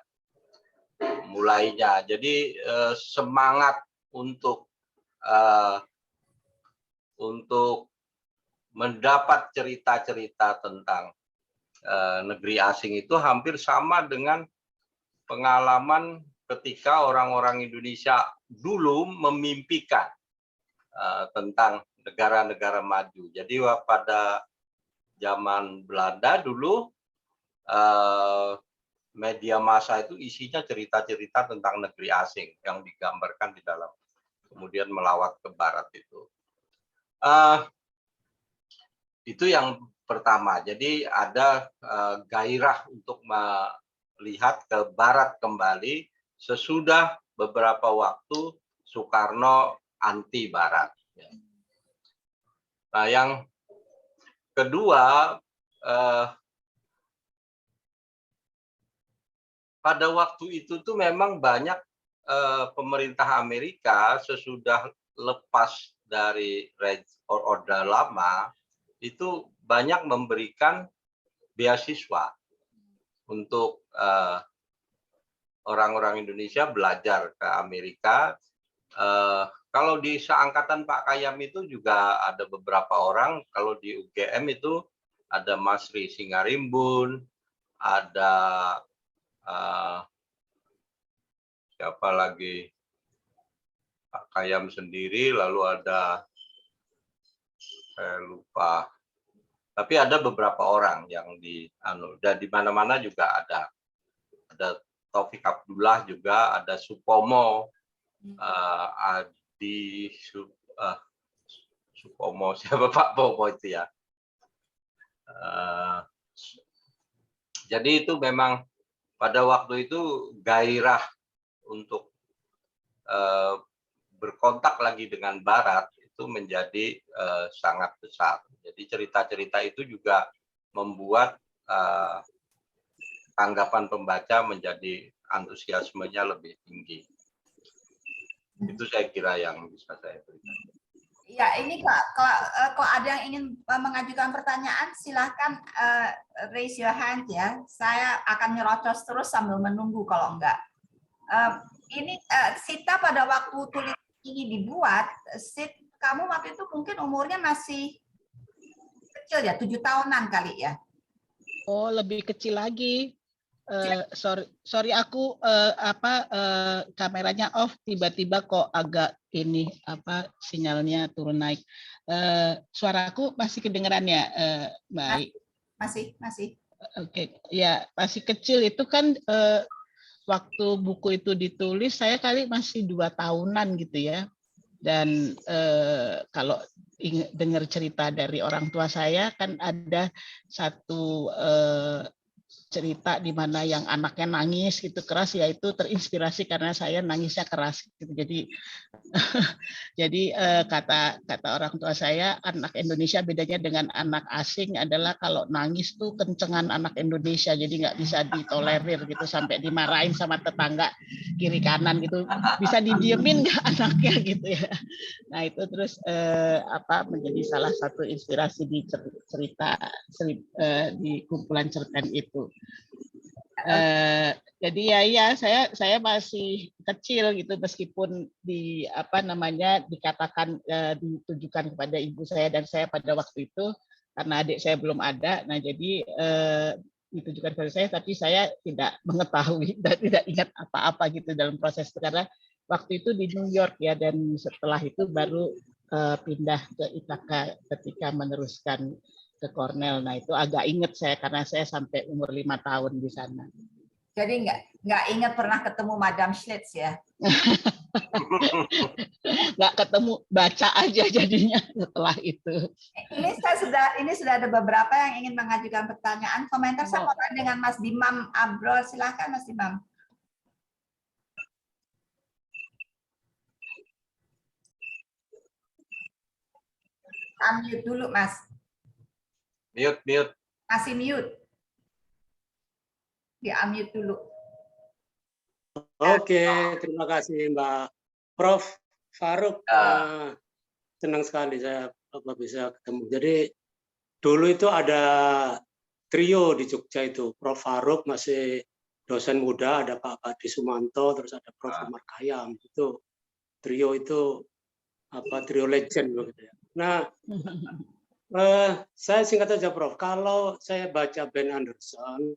mulainya. Jadi semangat untuk mendapat cerita-cerita tentang negeri asing itu hampir sama dengan pengalaman ketika orang-orang Indonesia dulu memimpikan tentang negara-negara maju. Jadi pada zaman Belanda dulu media massa itu isinya cerita-cerita tentang negeri asing yang digambarkan di dalam, kemudian melawat ke barat itu. Itu yang pertama, jadi ada gairah untuk melihat ke barat kembali sesudah beberapa waktu Soekarno anti barat. Nah, yang kedua, pada waktu itu tuh memang banyak pemerintah Amerika sesudah lepas dari Orde Lama itu banyak memberikan beasiswa untuk orang-orang Indonesia belajar ke Amerika. Kalau di seangkatan Pak Khayyam itu juga ada beberapa orang. Kalau di UGM itu ada Mas Ri Singarimbun, ada siapa lagi, Pak Khayyam sendiri, lalu ada saya lupa. Tapi ada beberapa orang yang dan di mana-mana juga ada Taufik Abdullah juga, ada Supomo, Supomo siapa Pak Pomo itu ya. Jadi itu memang pada waktu itu gairah untuk berkontak lagi dengan Barat itu menjadi sangat besar. Jadi cerita-cerita itu juga membuat tanggapan pembaca menjadi antusiasmenya lebih tinggi. Itu saya kira yang bisa saya berikan. Ya, ini kalau ada yang ingin mengajukan pertanyaan, silahkan raise your hand ya. Saya akan nyerocos terus sambil menunggu kalau enggak. Ini Sita pada waktu tulis ini dibuat, kamu waktu itu mungkin umurnya masih kecil ya, 7 tahunan kali ya? Oh, lebih kecil lagi. Sorry aku kameranya off, tiba-tiba kok agak ini sinyalnya turun naik. Suaraku masih kedengeran ya, Mbak? Masih. Oke, ya masih kecil itu kan waktu buku itu ditulis saya kali masih 2 tahunan gitu ya. Dan kalau dengar cerita dari orang tua saya, kan ada satu cerita di mana yang anaknya nangis gitu keras, yaitu terinspirasi karena saya nangisnya keras gitu. Jadi kata orang tua saya, anak Indonesia bedanya dengan anak asing adalah kalau nangis tuh kencengan anak Indonesia, jadi nggak bisa ditolerir gitu, sampai dimarahin sama tetangga kiri kanan gitu, bisa didiemin nggak anaknya gitu ya. Nah itu terus menjadi salah satu inspirasi di cerita di kumpulan cerpen itu. Jadi ya saya masih kecil gitu, meskipun dikatakan ditujukan kepada ibu saya dan saya pada waktu itu karena adik saya belum ada. Nah jadi ditujukan kepada saya, tapi saya tidak mengetahui dan tidak ingat apa-apa gitu dalam proses itu, karena waktu itu di New York ya, dan setelah itu baru pindah ke Ithaka ketika meneruskan ke Cornell. Nah itu agak ingat saya karena saya sampai umur 5 tahun di sana. Jadi nggak ingat pernah ketemu Madame Schlitz ya? Nggak ketemu, baca aja jadinya setelah itu. Ini sudah ada beberapa yang ingin mengajukan pertanyaan. Komentar sama dengan Mas Dimam Abrol, silakan Mas Dimam. Unmute dulu Mas. Mute. Masih mute. Di unmute dulu. Oke, terima kasih Mbak Prof. Faruk. Senang sekali saya bisa ketemu. Jadi dulu itu ada trio di Jogja itu, Prof. Faruk masih dosen muda, ada Pak Badi Sumanto, terus ada Prof. Umar Khayyam. Itu trio itu trio legend begitu ya. Nah, saya singkat saja Prof. Kalau saya baca Ben Anderson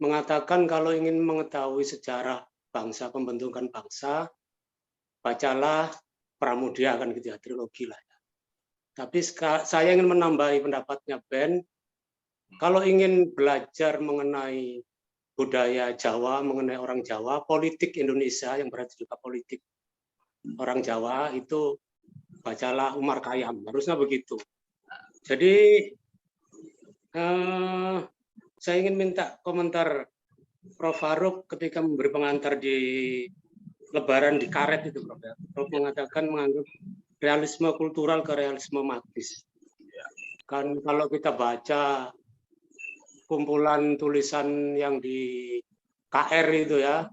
mengatakan kalau ingin mengetahui sejarah bangsa, pembentukan bangsa, bacalah Pramudia, kan gitu ya, trilogi lah ya. Tapi saya ingin menambahi pendapatnya Ben, kalau ingin belajar mengenai budaya Jawa, mengenai orang Jawa, politik Indonesia yang berarti juga politik orang Jawa, itu bacalah Umar Khayyam, harusnya begitu. Jadi saya ingin minta komentar Prof. Faruk ketika memberi pengantar di Lebaran di Karet itu, Prof. Prof mengatakan menganggap realisme kultural ke realisme magis. Kan kalau kita baca kumpulan tulisan yang di KR itu ya,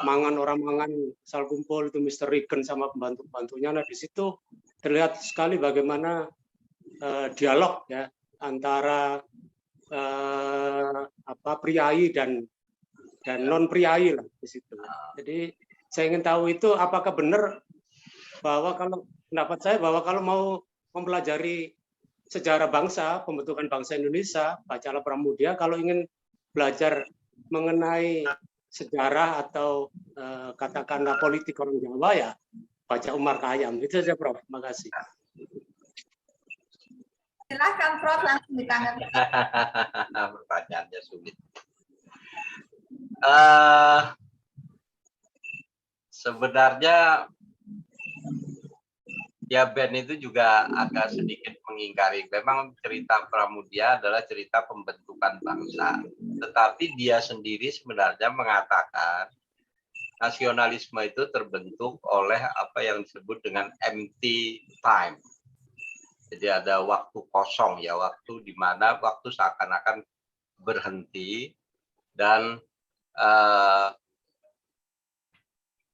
mangan orang mangan asal kumpul itu Mr. Reagan sama pembantu-pembantunya. Nah di situ terlihat sekali bagaimana dialog ya antara priai dan non priai lah di situ. Jadi saya ingin tahu itu apakah benar bahwa kalau pendapat saya bahwa kalau mau mempelajari sejarah bangsa, pembentukan bangsa Indonesia, bacalah Pramudia. Kalau ingin belajar mengenai sejarah atau katakanlah politik orang Jawa ya baca Umar Khayyam. Itu saja Prof. Terima kasih. Silahkan Prof, langsung ditanggapi. Pertanyaannya sulit. Sebenarnya ya Ben itu juga agak sedikit mengingkari. Memang cerita Pramudia adalah cerita pembentukan bangsa. Tetapi dia sendiri sebenarnya mengatakan nasionalisme itu terbentuk oleh apa yang disebut dengan empty time. Jadi ada waktu kosong ya, waktu di mana waktu seakan-akan berhenti dan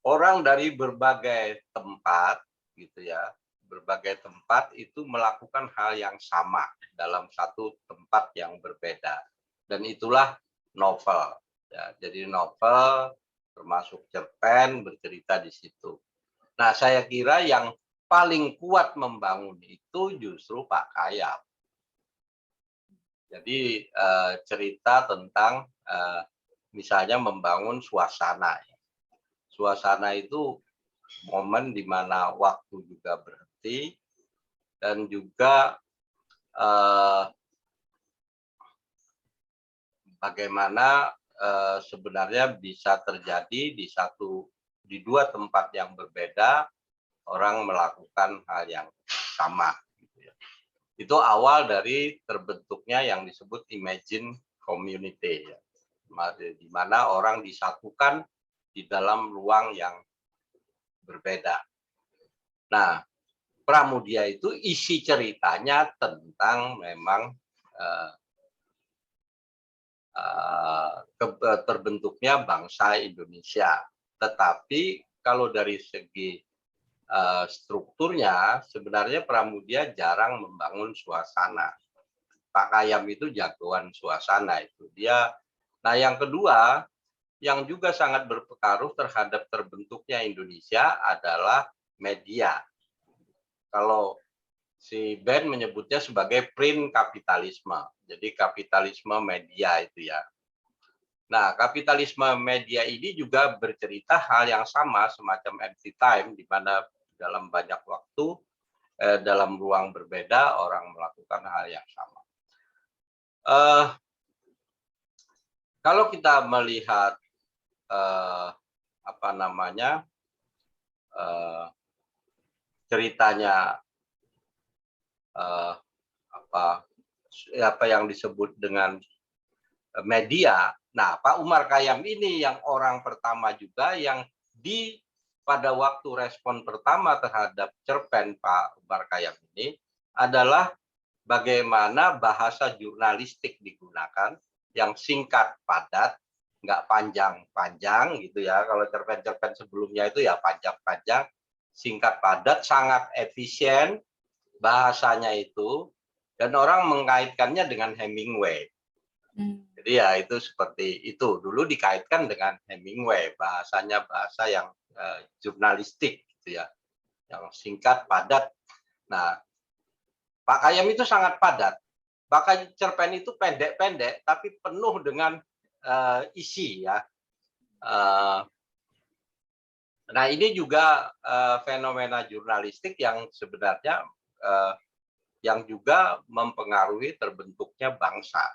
orang dari berbagai tempat gitu ya, berbagai tempat itu melakukan hal yang sama dalam satu tempat yang berbeda, dan itulah novel. Ya, jadi novel termasuk cerpen bercerita di situ. Nah, saya kira yang paling kuat membangun itu justru Pak Khayyam. Jadi cerita tentang misalnya membangun suasana. Suasana itu momen di mana waktu juga berhenti dan juga bagaimana sebenarnya bisa terjadi di dua tempat yang berbeda orang melakukan hal yang sama. Itu awal dari terbentuknya yang disebut imagine community, ya. Di mana orang disatukan di dalam ruang yang berbeda. Nah, Pramudia itu isi ceritanya tentang memang terbentuknya bangsa Indonesia. Tetapi kalau dari segi strukturnya, sebenarnya Pramudia jarang membangun suasana. Pak Khayyam itu jagoan suasana itu. Nah, yang kedua, yang juga sangat berpengaruh terhadap terbentuknya Indonesia adalah media. Kalau si Ben menyebutnya sebagai print kapitalisme. Jadi kapitalisme media itu ya. Nah, kapitalisme media ini juga bercerita hal yang sama, semacam empty time, di mana dalam banyak waktu, dalam ruang berbeda, orang melakukan hal yang sama. Kalau kita melihat ceritanya apa yang disebut dengan media. Nah, Pak Umar Khayyam ini yang orang pertama juga yang pada waktu respon pertama terhadap cerpen Pak Umar Khayyam ini adalah bagaimana bahasa jurnalistik digunakan yang singkat, padat, nggak panjang-panjang gitu ya. Kalau cerpen-cerpen sebelumnya itu ya panjang-panjang, singkat, padat, sangat efisien bahasanya itu, dan orang mengaitkannya dengan Hemingway. Jadi ya itu seperti itu. Dulu dikaitkan dengan Hemingway, bahasanya bahasa yang jurnalistik gitu ya, yang singkat, padat. Nah, Pak Khayyam itu sangat padat. Bahkan cerpen itu pendek-pendek, tapi penuh dengan isi ya. Nah, ini juga fenomena jurnalistik yang sebenarnya yang juga mempengaruhi terbentuknya bangsa.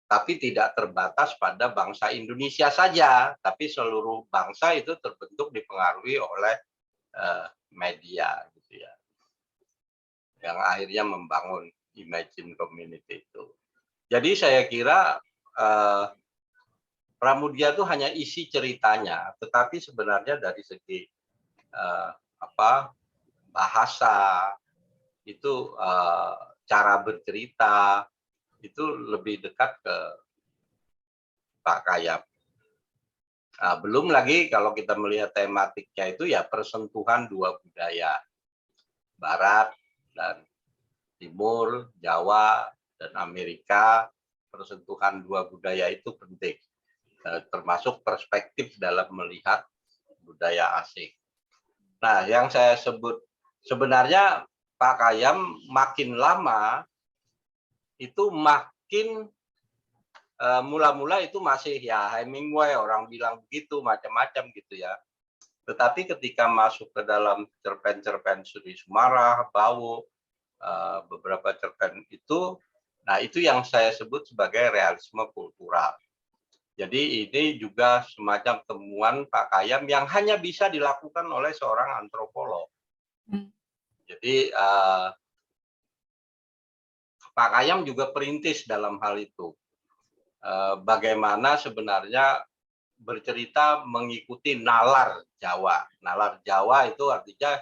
Tapi tidak terbatas pada bangsa Indonesia saja, tapi seluruh bangsa itu terbentuk dipengaruhi oleh media gitu ya. Yang akhirnya membangun imagine community itu. Jadi saya kira Pramudia itu hanya isi ceritanya, tetapi sebenarnya dari segi bahasa itu, cara bercerita itu lebih dekat ke Pak Khayyam. Nah, belum lagi kalau kita melihat tematiknya itu ya persentuhan dua budaya, Barat dan Timur, Jawa dan Amerika. Persentuhan dua budaya itu penting, termasuk perspektif dalam melihat budaya asing. Nah, yang saya sebut sebenarnya Pak Khayyam makin lama itu makin mula-mula itu masih ya Hemingway, orang bilang begitu, macam-macam gitu ya. Tetapi ketika masuk ke dalam cerpen-cerpen Sri Sumarah, Bawo, beberapa cerpen itu, nah itu yang saya sebut sebagai realisme kultural. Jadi ini juga semacam temuan Pak Khayyam yang hanya bisa dilakukan oleh seorang antropolog. Jadi Pak Khayyam juga perintis dalam hal itu. Bagaimana sebenarnya bercerita mengikuti nalar Jawa. Nalar Jawa itu artinya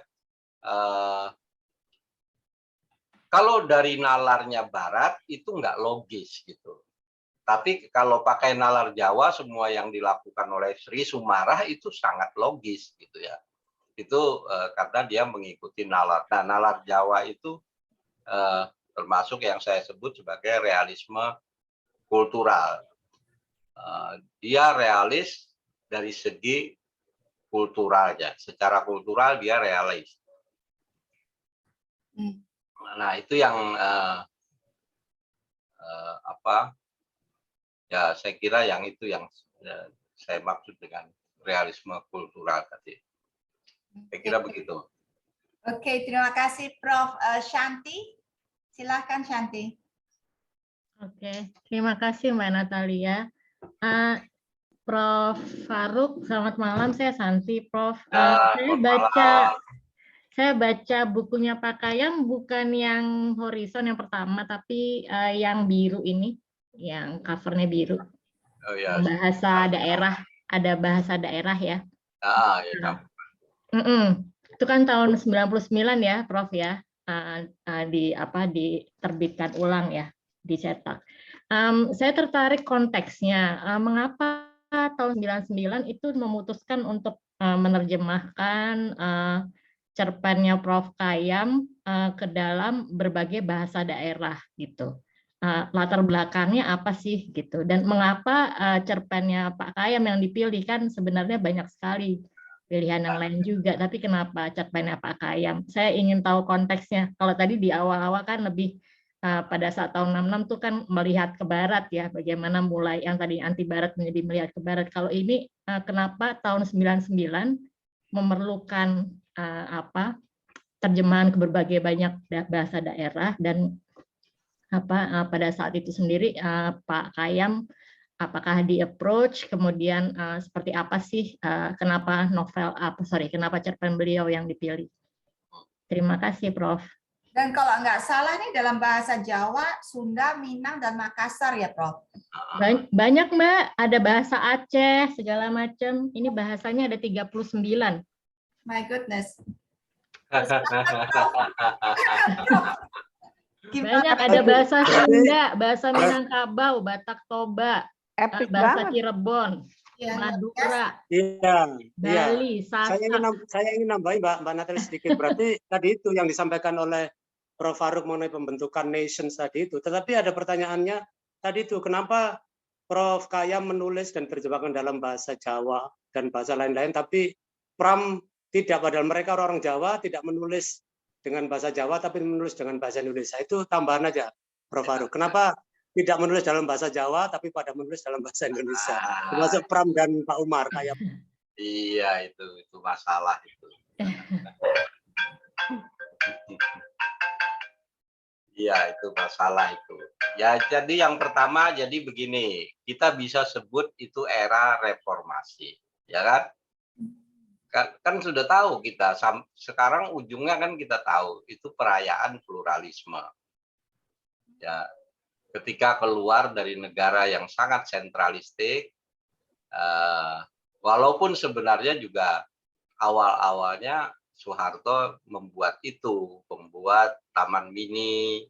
kalau dari nalarnya Barat itu nggak logis gitu. Tapi kalau pakai nalar Jawa, semua yang dilakukan oleh Sri Sumarah itu sangat logis gitu ya. Itu karena dia mengikuti nalar. Nah, nalar Jawa itu termasuk yang saya sebut sebagai realisme kultural. Dia realis dari segi kulturalnya. Secara kultural dia realis. Nah, itu yang ya saya kira yang itu yang saya maksud dengan realisme kultural tadi. Saya kira begitu. Oke, terima kasih Prof. Shanti. Silakan Shanti. Oke, terima kasih Mbak Natalia. Prof. Faruk, selamat malam. Saya Santi, Prof. Saya baca Saya baca bukunya Pak Kayam, bukan yang Horizon yang pertama, tapi yang biru ini, yang covernya biru. Oh ya. Bahasa daerah, ada bahasa daerah ya. Ya. Itu kan tahun 99 ya, Prof ya. Diterbitkan ulang ya, dicetak. Saya tertarik konteksnya. Mengapa tahun 99 itu memutuskan untuk menerjemahkan cerpennya Prof Kayam ke dalam berbagai bahasa daerah gitu. Latar belakangnya apa sih gitu, dan mengapa cerpennya Pak Kayam yang dipilih? Kan sebenarnya banyak sekali pilihan yang lain juga, tapi kenapa cerpennya Pak Kayam? Saya ingin tahu konteksnya. Kalau tadi di awal-awal kan lebih pada saat tahun 66 tuh kan melihat ke barat ya, bagaimana mulai yang tadi anti barat menjadi melihat ke barat. Kalau ini kenapa tahun 99 memerlukan terjemahan ke berbagai banyak bahasa daerah, dan pada saat itu sendiri Pak Kayam apakah di approach, kemudian seperti apa sih kenapa kenapa cerpen beliau yang dipilih? Terima kasih, Prof. Dan kalau nggak salah nih dalam bahasa Jawa, Sunda, Minang, dan Makassar ya, Prof? Banyak, Mbak. Ada bahasa Aceh, segala macam. Ini bahasanya ada 39. My goodness. Banyak, ada bahasa Sunda, bahasa Minangkabau, Batak Toba, bahasa Cirebon, Madura, Bali, Sasak. Saya ingin nambahin Mbak Natali sedikit. Berarti tadi itu yang disampaikan oleh Prof. Farouk mengenai pembentukan nations tadi itu. Tetapi ada pertanyaannya tadi itu, kenapa Prof. Kayam menulis dan terjemahkan dalam bahasa Jawa dan bahasa lain-lain, tapi Pram tidak, padahal mereka orang Jawa tidak menulis dengan bahasa Jawa tapi menulis dengan bahasa Indonesia. Itu tambahan aja, Prof. Farouk. Kenapa tidak menulis dalam bahasa Jawa tapi pada menulis dalam bahasa Indonesia? Termasuk Pram dan Pak Umar kayak. Iya, itu masalah itu. Iya, itu masalah itu. Ya, jadi yang pertama jadi begini, kita bisa sebut itu era reformasi, ya kan? Kan sudah tahu kita, sekarang ujungnya kan kita tahu itu perayaan pluralisme. Ya, ketika keluar dari negara yang sangat sentralistik, walaupun sebenarnya juga awal-awalnya Soeharto membuat Taman Mini,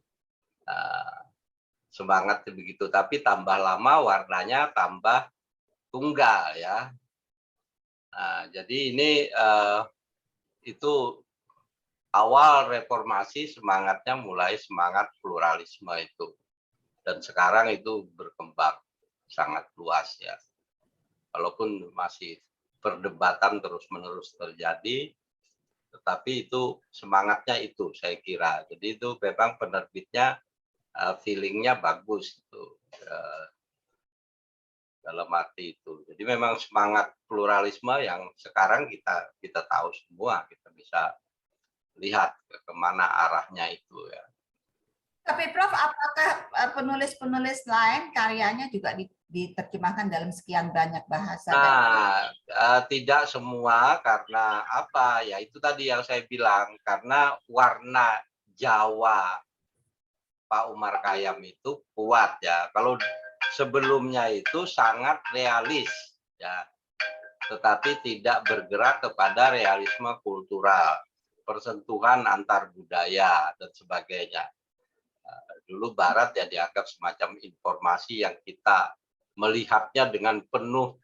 semangat begitu, tapi tambah lama warnanya tambah tunggal ya. Jadi ini itu awal reformasi, semangatnya mulai semangat pluralisme itu, dan sekarang itu berkembang sangat luas ya. Walaupun masih perdebatan terus-menerus terjadi, tetapi itu semangatnya itu saya kira. Jadi itu memang penerbitnya feelingnya bagus itu. Dalam arti itu. Jadi memang semangat pluralisme yang sekarang kita tahu semua, kita bisa lihat kemana arahnya itu ya. Tapi Prof, apakah penulis-penulis lain karyanya juga diterjemahkan dalam sekian banyak bahasa? Tidak semua, karena apa? Ya itu tadi yang saya bilang, karena warna Jawa Pak Umar Khayyam itu kuat ya. Kalau sebelumnya itu sangat realis ya, tetapi tidak bergerak kepada realisme kultural, persentuhan antar budaya dan sebagainya. Dulu Barat ya dianggap semacam informasi yang kita melihatnya dengan penuh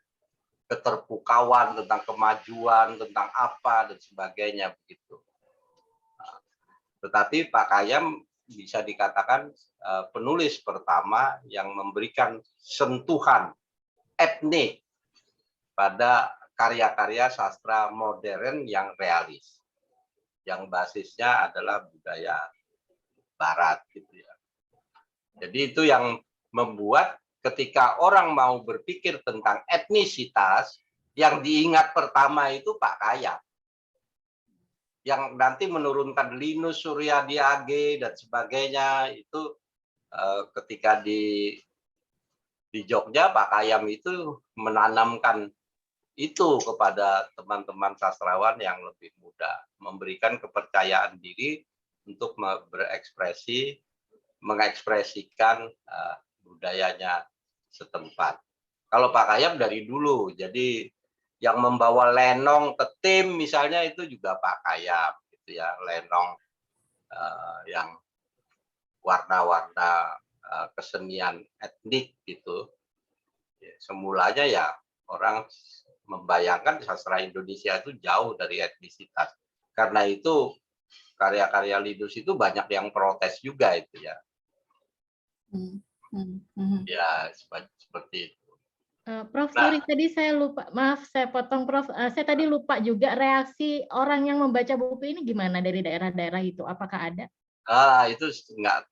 keterpukauan tentang kemajuan, tentang apa dan sebagainya begitu. Tetapi Pak Khayyam bisa dikatakan penulis pertama yang memberikan sentuhan etnik pada karya-karya sastra modern yang realis, yang basisnya adalah budaya Barat gitu ya. Jadi itu yang membuat ketika orang mau berpikir tentang etnisitas, yang diingat pertama itu Pak Khayyam, yang nanti menurunkan Linus Suryadi Age dan sebagainya. Itu ketika di Jogja Pak Khayyam itu menanamkan itu kepada teman-teman sastrawan yang lebih muda, memberikan kepercayaan diri untuk mengekspresikan budayanya setempat. Kalau Pak Kayam dari dulu, jadi yang membawa lenong ke tim misalnya itu juga Pak Kayam, gitu ya, lenong yang warna-warna kesenian etnik gitu. Semulanya ya orang membayangkan sastra Indonesia itu jauh dari etnisitas. Karena itu karya-karya Linus itu banyak yang protes juga itu ya. Ya seperti itu. Prof, sorry tadi saya lupa, maaf saya potong Prof. Saya tadi lupa juga reaksi orang yang membaca buku ini gimana dari daerah-daerah itu, apakah ada? Itu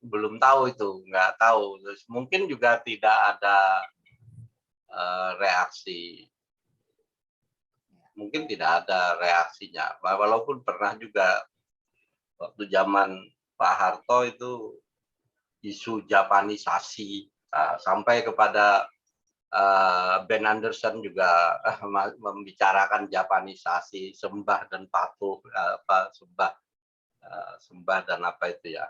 belum tahu itu, nggak tahu. Terus mungkin juga tidak ada reaksi. Mungkin tidak ada reaksinya. Walaupun pernah juga waktu zaman Pak Harto itu isu Japanisasi sampai kepada Ben Anderson juga membicarakan Japanisasi, sembah dan patuh, sembah dan apa itu ya.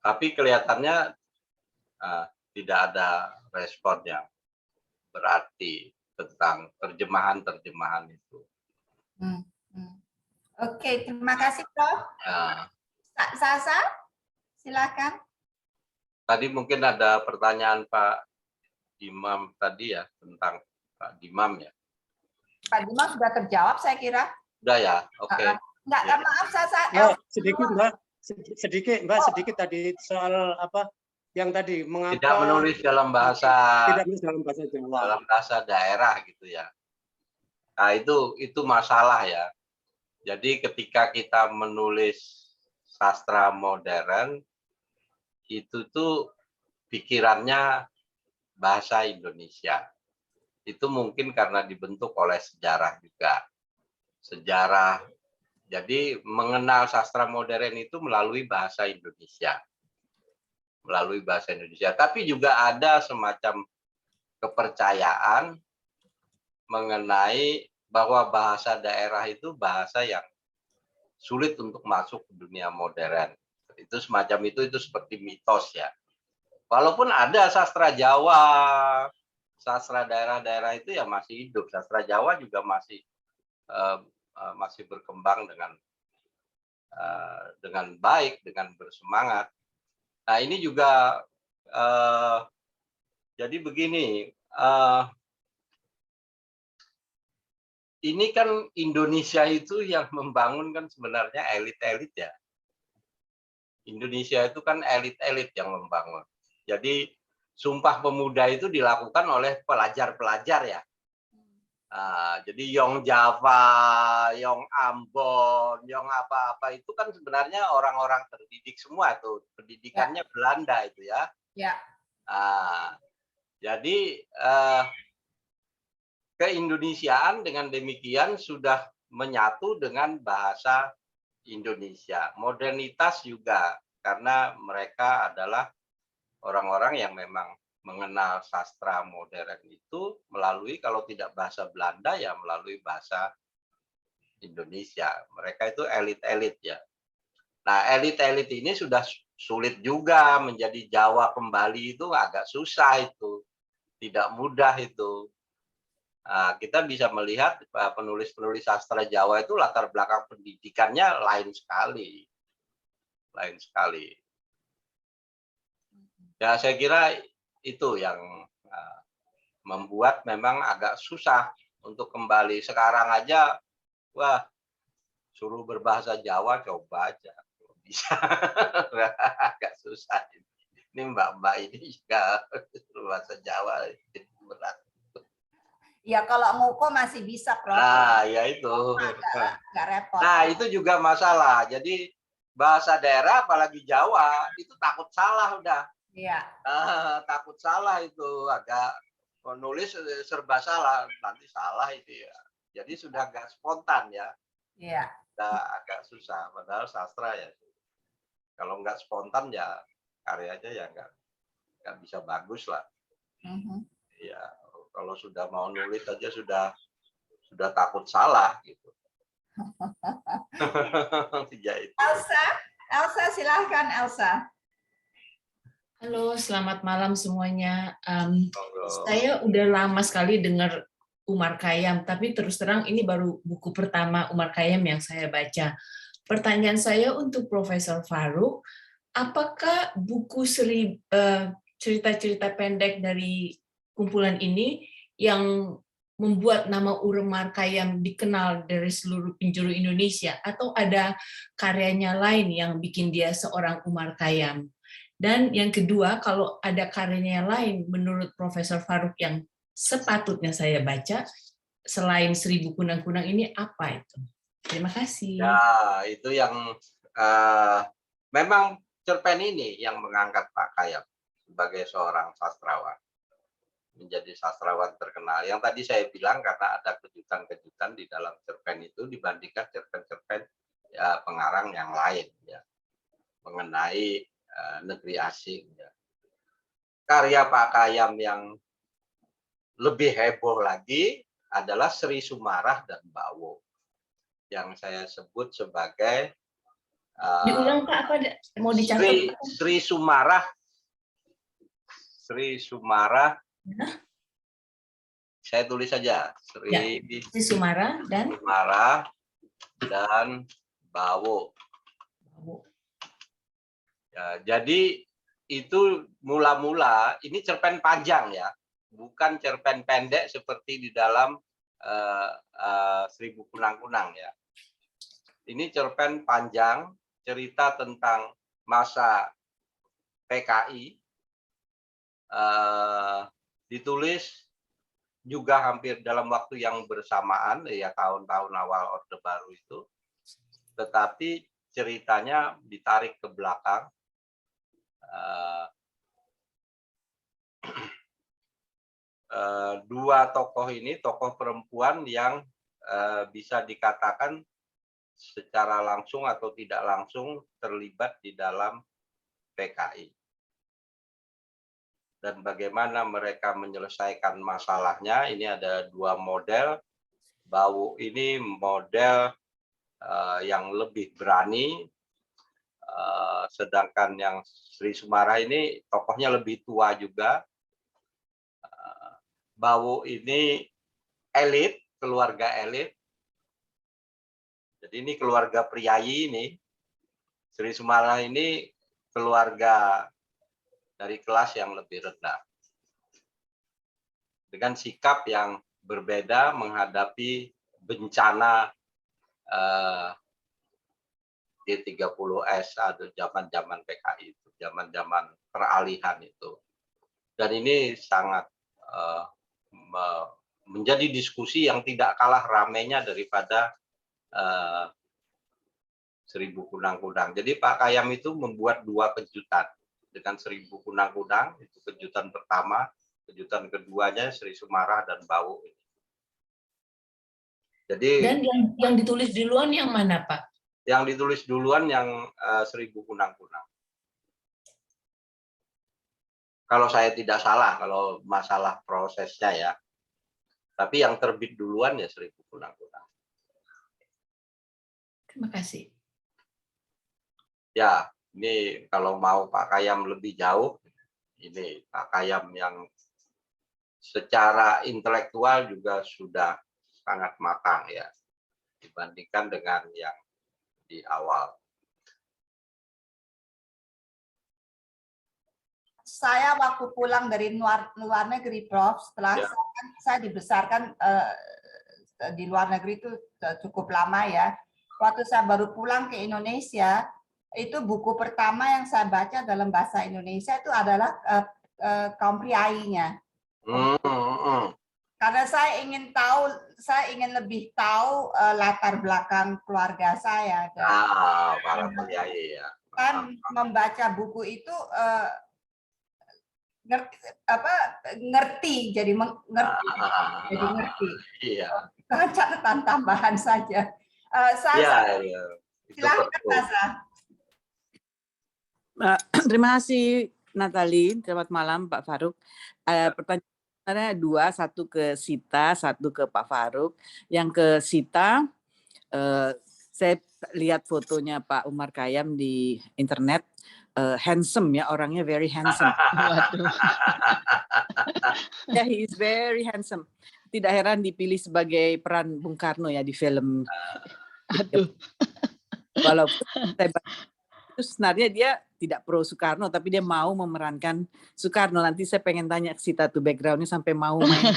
Tapi kelihatannya tidak ada respon yang berarti tentang terjemahan itu. Oke, terima kasih Prof. Sasa, silakan. Tadi mungkin ada pertanyaan Pak Dimam tadi ya, tentang Pak Dimam ya. Pak Dimam sudah terjawab saya kira. Sudah ya, oke. Enggak, maaf Sasa. Sedikit tadi soal apa yang tadi mengapa tidak menulis dalam bahasa Jawa, dalam bahasa daerah gitu ya. Nah, itu masalah ya. Jadi ketika kita menulis sastra modern itu tuh pikirannya bahasa Indonesia. Itu mungkin karena dibentuk oleh sejarah juga. Sejarah. Jadi mengenal sastra modern itu melalui bahasa Indonesia. Melalui bahasa Indonesia. Tapi juga ada semacam kepercayaan mengenai bahwa bahasa daerah itu bahasa yang sulit untuk masuk ke dunia modern. Itu semacam itu seperti mitos ya. Walaupun ada sastra Jawa, sastra daerah-daerah itu ya masih hidup. Sastra Jawa juga masih berkembang dengan baik, dengan bersemangat. Nah ini juga jadi begini, ini kan Indonesia itu yang membangun kan sebenarnya elit-elit ya. Indonesia itu kan elit-elit yang membangun. Jadi Sumpah Pemuda itu dilakukan oleh pelajar-pelajar ya. Jadi Yong Java, Yong Ambon, Yong apa-apa itu kan sebenarnya orang-orang terdidik semua tuh. Pendidikannya Belanda itu ya. Ya. Jadi keindonesiaan dengan demikian sudah menyatu dengan bahasa Indonesia. Modernitas juga karena mereka adalah orang-orang yang memang mengenal sastra modern itu melalui kalau tidak bahasa Belanda ya melalui bahasa Indonesia. Mereka itu elit-elit ya. Nah, elit-elit ini sudah sulit juga menjadi Jawa kembali itu agak susah itu. Tidak mudah itu. Nah, kita bisa melihat penulis-penulis sastra Jawa itu latar belakang pendidikannya lain sekali. Lain sekali. Ya, saya kira itu yang membuat memang agak susah untuk kembali. Sekarang aja, wah, suruh berbahasa Jawa, coba aja. Bisa. Agak susah. Ini mbak-mbak ini juga berbahasa Jawa. Berat. Ya kalau nguko masih bisa, Prof. Nah, ya itu. Nggak repot. Nah, itu juga masalah. Jadi bahasa daerah, apalagi Jawa, itu takut salah udah. Iya. Takut salah itu. Agak menulis serba salah. Nanti salah itu ya. Jadi sudah agak spontan ya. Iya. Agak susah. Padahal sastra ya. Kalau nggak spontan ya karyanya ya nggak bisa bagus lah. Ya. Kalau sudah mau nulis aja sudah takut salah gitu. Ya, itu. Elsa silahkan Elsa. Halo, selamat malam semuanya. Saya udah lama sekali dengar Umar Khayyam, tapi terus terang ini baru buku pertama Umar Khayyam yang saya baca. Pertanyaan saya untuk Profesor Farouk, apakah buku cerita-cerita pendek dari kumpulan ini yang membuat nama Umar Khayyam dikenal dari seluruh penjuru Indonesia, atau ada karyanya lain yang bikin dia seorang Umar Khayyam? Dan yang kedua, kalau ada karyanya lain menurut Profesor Farouk yang sepatutnya saya baca, selain 1000 Kunang-Kunang ini, apa itu? Terima kasih. Ya, itu yang memang cerpen ini yang mengangkat Pak Khayyam sebagai seorang sastrawan, menjadi sastrawan terkenal. Yang tadi saya bilang karena ada kejutan-kejutan di dalam cerpen itu dibandingkan cerpen-cerpen ya, pengarang yang lain ya, mengenai negeri asing. Ya. Karya Pak Khayyam yang lebih heboh lagi adalah Sri Sumarah dan Bawo, yang saya sebut sebagai diulang Pak, apa mau dicatat? Sri Sumarah. Sri Sumarah. Saya tulis saja Sri Sumarah dan Bawo. Ya, jadi itu mula-mula ini cerpen panjang ya, bukan cerpen pendek seperti di dalam 1000 Kunang-Kunang ya. Ini cerpen panjang, cerita tentang masa PKI, ditulis juga hampir dalam waktu yang bersamaan ya, tahun-tahun awal Orde Baru itu, tetapi ceritanya ditarik ke belakang. Dua tokoh ini, tokoh perempuan yang bisa dikatakan secara langsung atau tidak langsung terlibat di dalam PKI. Dan bagaimana mereka menyelesaikan masalahnya, ini ada dua model. Bawo ini model yang lebih berani, sedangkan yang Sri Sumarah ini tokohnya lebih tua juga. Bawo ini elit, keluarga elit. Jadi ini keluarga priayi ini. Sri Sumarah ini keluarga dari kelas yang lebih rendah. Dengan sikap yang berbeda menghadapi bencana G30S atau zaman-zaman PKI itu, zaman-zaman peralihan itu. Dan ini sangat menjadi diskusi yang tidak kalah ramainya daripada 1000 Kunang-Kunang. Jadi Pak Khayyam itu membuat dua kejutan dengan 1000 Kunang-Kunang, itu kejutan pertama, kejutan keduanya Sri Sumarah dan Bawo. Jadi dan yang ditulis duluan yang mana Pak? Yang ditulis duluan yang 1000 Kunang-Kunang. Kalau saya tidak salah, kalau masalah prosesnya ya. Tapi yang terbit duluan ya 1000 Kunang-Kunang. Terima kasih. Ya, ini kalau mau Pak Khayyam lebih jauh, ini Pak Khayyam yang secara intelektual juga sudah sangat matang ya, dibandingkan dengan yang di awal. Saya waktu pulang dari luar negeri, Prof, setelah saya dibesarkan di luar negeri itu cukup lama ya. Waktu saya baru pulang ke Indonesia, itu buku pertama yang saya baca dalam bahasa Indonesia itu adalah kaum priainya. Karena saya ingin lebih tahu latar belakang keluarga saya. Para priai ya. Kan membaca buku itu ngerti, jadi ngerti. Iya. Catatan tambahan saja. Saya silakan Nasa. Terima kasih Natali. Selamat malam Pak Farouk. Pertanyaan Ada dua, satu ke Sita, satu ke Pak Faruk. Yang ke Sita, saya lihat fotonya Pak Umar Khayyam di internet, handsome ya, orangnya very handsome. Waduh. Ya, he is very handsome. Tidak heran dipilih sebagai peran Bung Karno ya di film. Aduh. Walaupun saya itu sebenarnya dia tidak pro Soekarno, tapi dia mau memerankan Soekarno. Nanti saya pengen tanya ke Sita tuh background-nya sampai mau main.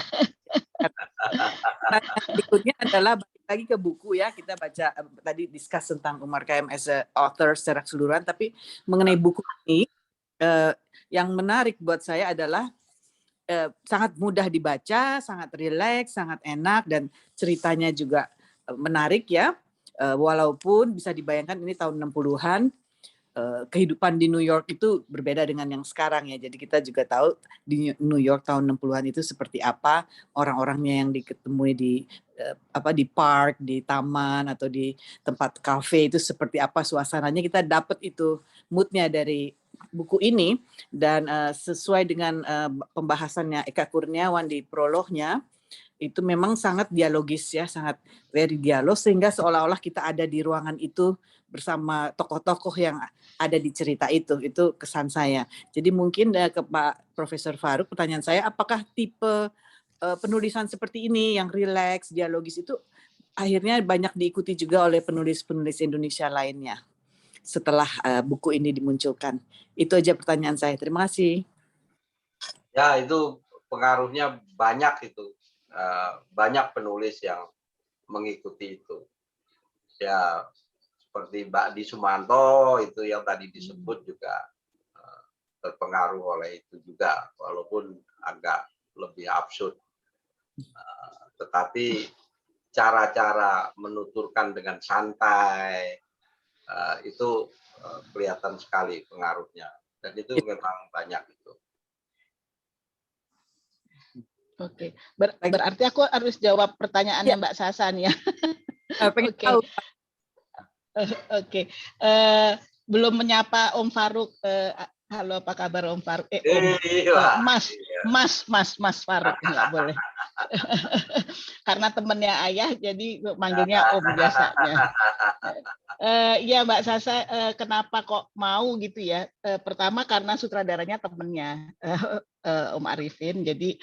Nah, berikutnya adalah balik lagi ke buku ya, kita baca tadi discuss tentang Umar Khayyam as a author secara keseluruhan, tapi mengenai buku ini yang menarik buat saya adalah sangat mudah dibaca, sangat rileks, sangat enak, dan ceritanya juga menarik ya, walaupun bisa dibayangkan ini tahun 60-an, kehidupan di New York itu berbeda dengan yang sekarang ya. Jadi kita juga tahu di New York tahun 60-an itu seperti apa orang-orangnya yang diketemui di park, di taman atau di tempat kafe itu seperti apa suasananya. Kita dapat itu moodnya dari buku ini, dan sesuai dengan pembahasannya Eka Kurniawan di prolognya, itu memang sangat dialogis ya, sangat very dialog, sehingga seolah-olah kita ada di ruangan itu bersama tokoh-tokoh yang ada di cerita itu kesan saya. Jadi mungkin ke Pak Profesor Faruk, pertanyaan saya, apakah tipe penulisan seperti ini yang rileks, dialogis itu akhirnya banyak diikuti juga oleh penulis-penulis Indonesia lainnya setelah buku ini dimunculkan? Itu aja pertanyaan saya. Terima kasih. Ya, itu pengaruhnya banyak itu. Banyak penulis yang mengikuti itu. Ya, seperti Mbak Di Sumanto itu yang tadi disebut juga terpengaruh oleh itu juga, walaupun agak lebih absurd. Tetapi cara-cara menuturkan dengan santai itu kelihatan sekali pengaruhnya, dan itu memang banyak itu. Oke, berarti aku harus jawab pertanyaannya Mbak Sasan ya. Oke. Oke. Belum menyapa Om Faruk. Halo, apa kabar Om Faruk? Mas Faruk, nggak boleh. Karena temennya ayah, jadi manggilnya Om biasanya. Iya Mbak Sasa, kenapa kok mau gitu ya? Pertama karena sutradaranya temennya Om Arifin, jadi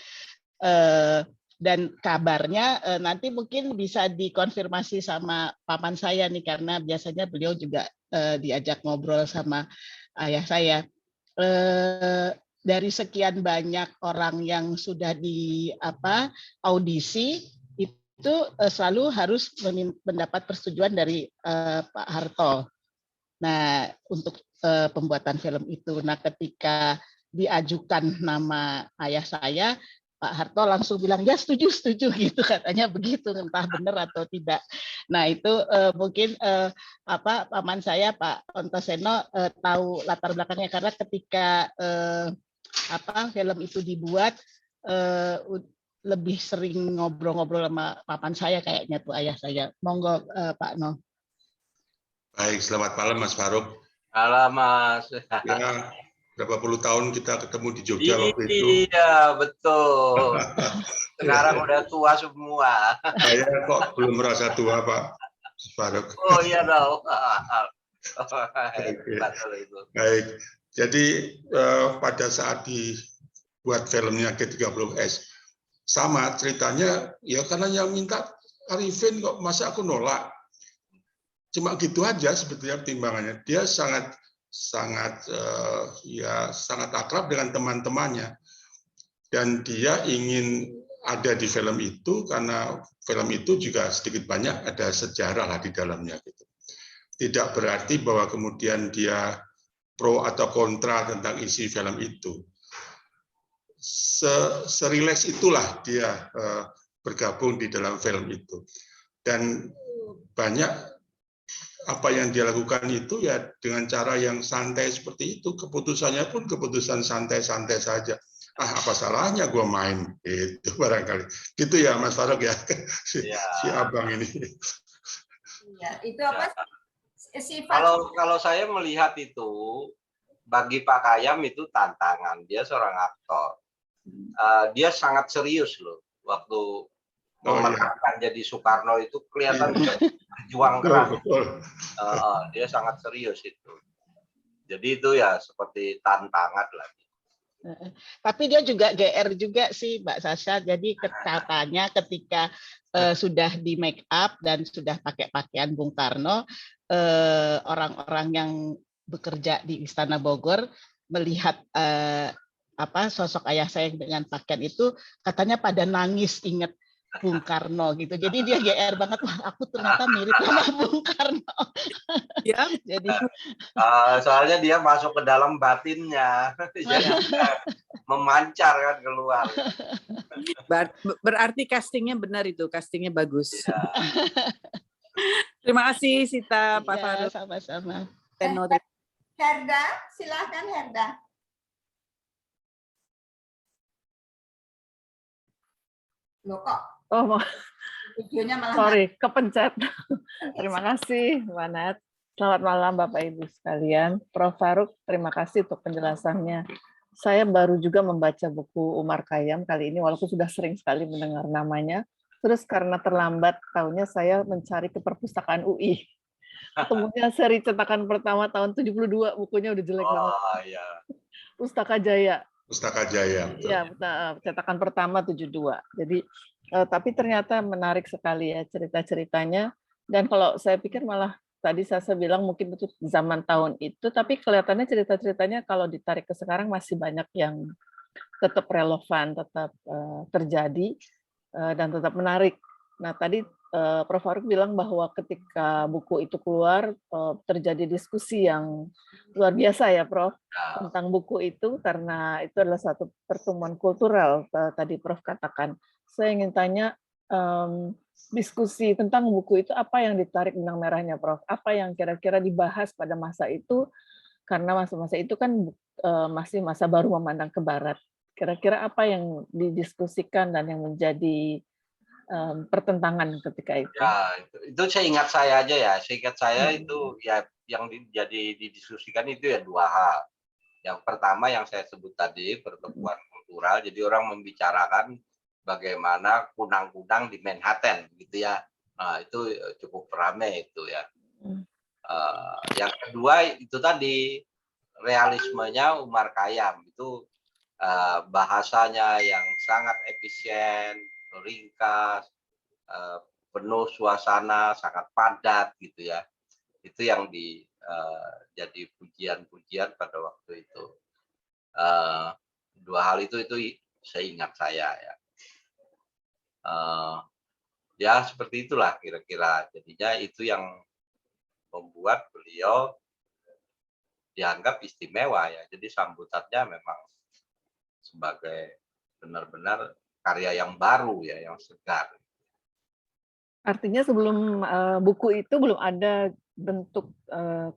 dan kabarnya nanti mungkin bisa dikonfirmasi sama paman saya nih, karena biasanya beliau juga diajak ngobrol sama ayah saya. Dari sekian banyak orang yang sudah di audisi itu selalu harus mendapat persetujuan dari Pak Harto. Nah, untuk pembuatan film itu, nah ketika diajukan nama ayah saya, Pak Harto langsung bilang ya setuju gitu, katanya begitu, entah benar atau tidak. Nah itu mungkin paman saya Pak Ontoseno tahu latar belakangnya, karena ketika film itu dibuat lebih sering ngobrol-ngobrol sama paman saya kayaknya tuh ayah saya. Monggo Pak No. Baik, selamat malam Mas Faruk. Malam Mas. Ya, berapa puluh tahun kita ketemu di Jogja waktu itu. Iya, betul. Sekarang udah tua semua. Saya kok belum merasa tua, Pak Faruk. Oh iya dong. Baik. Jadi pada saat dibuat filmnya G30S, sama ceritanya, ya karena yang minta Arifin kok, masa aku nolak. Cuma gitu aja sebetulnya pertimbangannya. Dia sangat akrab dengan teman-temannya, dan dia ingin ada di film itu karena film itu juga sedikit banyak ada sejarah lah di dalamnya gitu. Tidak berarti bahwa kemudian dia pro atau kontra tentang isi film itu. Serileks itulah dia bergabung di dalam film itu, dan banyak apa yang dia lakukan itu ya dengan cara yang santai seperti itu. Keputusannya pun keputusan santai-santai saja. Apa salahnya gue main? Itu barangkali. Gitu ya Mas Faruk ya, si abang ini. Ya, itu apa? Kalau saya melihat itu, bagi Pak Khayyam itu tantangan. Dia seorang aktor. dia sangat serius loh waktu memenangkan jadi Soekarno itu kelihatan dia berjuang keras. Dia sangat serius itu. Jadi itu ya seperti tantangan lah. Tapi dia juga GR juga sih Mbak Sasha. Jadi katanya ketika sudah di make up dan sudah pakai pakaian Bung Karno, orang-orang yang bekerja di Istana Bogor melihat sosok ayah saya dengan pakaian itu, katanya pada nangis ingat Bung Karno gitu. Jadi dia GR banget, wah aku ternyata mirip sama Bung Karno. Ya, jadi soalnya dia masuk ke dalam batinnya, jadi memancar kan keluar. Berarti castingnya benar itu, castingnya bagus. Ya. Terima kasih Sita, Pak Faruk. Sama-sama. Herda, silakan Herda. Loh kok? Oh, videonya malah sorry, kepencet. Terima kasih, Mbak Nat. Selamat malam Bapak Ibu sekalian. Prof. Faruk, terima kasih untuk penjelasannya. Saya baru juga membaca buku Umar Khayyam kali ini, walaupun sudah sering sekali mendengar namanya. Terus karena terlambat tahunnya, saya mencari ke perpustakaan UI. Ketemunya seri cetakan pertama tahun 72, bukunya udah jelek banget. Iya. Pustaka Jaya. Pustaka Jaya. Iya, cetakan pertama 72. Jadi tapi ternyata menarik sekali ya cerita-ceritanya. Dan kalau saya pikir malah tadi saya bilang mungkin itu zaman tahun itu, tapi kelihatannya cerita-ceritanya kalau ditarik ke sekarang masih banyak yang tetap relevan, tetap terjadi dan tetap menarik. Nah tadi Prof. Faruk bilang bahwa ketika buku itu keluar terjadi diskusi yang luar biasa ya Prof tentang buku itu, karena itu adalah satu pertemuan kultural tadi Prof katakan. Saya ingin tanya diskusi tentang buku itu apa yang ditarik benang merahnya Prof? Apa yang kira-kira dibahas pada masa itu? Karena masa-masa itu kan masih masa baru memandang ke barat. Kira-kira apa yang didiskusikan dan yang menjadi pertentangan ketika itu? Ya, itu seingat saya aja ya. Seingat saya itu ya yang jadi didiskusikan itu ya dua hal. Yang pertama yang saya sebut tadi pertemuan kultural. Jadi orang membicarakan bagaimana kunang-kunang di Manhattan gitu ya. Nah, itu cukup ramai itu ya. Yang kedua itu tadi realismenya Umar Khayyam itu bahasanya yang sangat efisien, ringkas, penuh suasana, sangat padat gitu ya. Itu yang jadi pujian-pujian pada waktu itu. Dua hal itu seingat saya ya. Ya seperti itulah kira-kira. Jadinya itu yang membuat beliau dianggap istimewa ya. Jadi sambutannya memang sebagai benar-benar karya yang baru ya, yang segar. Artinya sebelum buku itu belum ada bentuk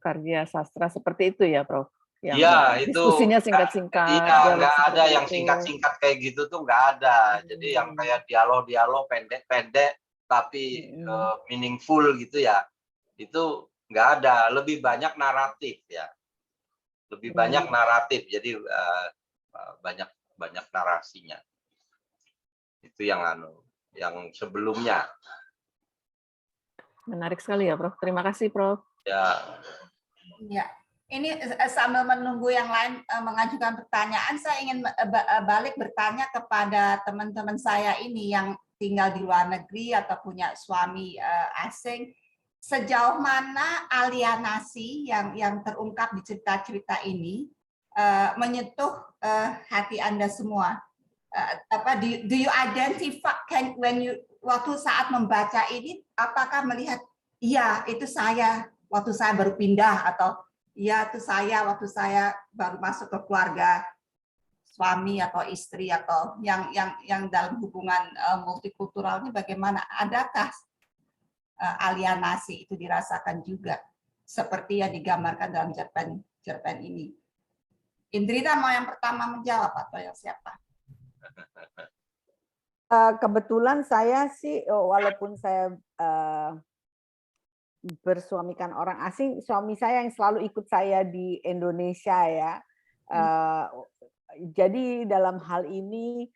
karya sastra seperti itu ya, Prof? Iya, itu diskusinya singkat-singkat. Iya, nggak ada yang singkat-singkat kayak gitu tuh nggak ada. Jadi yang kayak dialog-dialog pendek-pendek tapi meaningful gitu ya, itu nggak ada. Lebih banyak naratif ya, lebih banyak naratif. Jadi banyak narasinya. Itu yang sebelumnya. Menarik sekali ya, Prof. Terima kasih, Prof. Ya. Ya. Ini sambil menunggu yang lain mengajukan pertanyaan, saya ingin balik bertanya kepada teman-teman saya ini yang tinggal di luar negeri atau punya suami asing. Sejauh mana alienasi yang terungkap di cerita-cerita ini menyentuh hati Anda semua? Do you identify waktu saat membaca ini, apakah melihat iya itu saya waktu saya baru pindah, atau ya itu saya waktu saya baru masuk ke keluarga suami atau istri, atau yang dalam hubungan multikultural ini bagaimana? Adakah alienasi itu dirasakan juga seperti yang digambarkan dalam cerpen ini? Indrita mau yang pertama menjawab atau yang siapa? Kebetulan saya sih walaupun saya bersuamikan orang asing, suami saya yang selalu ikut saya di Indonesia ya. jadi dalam hal ini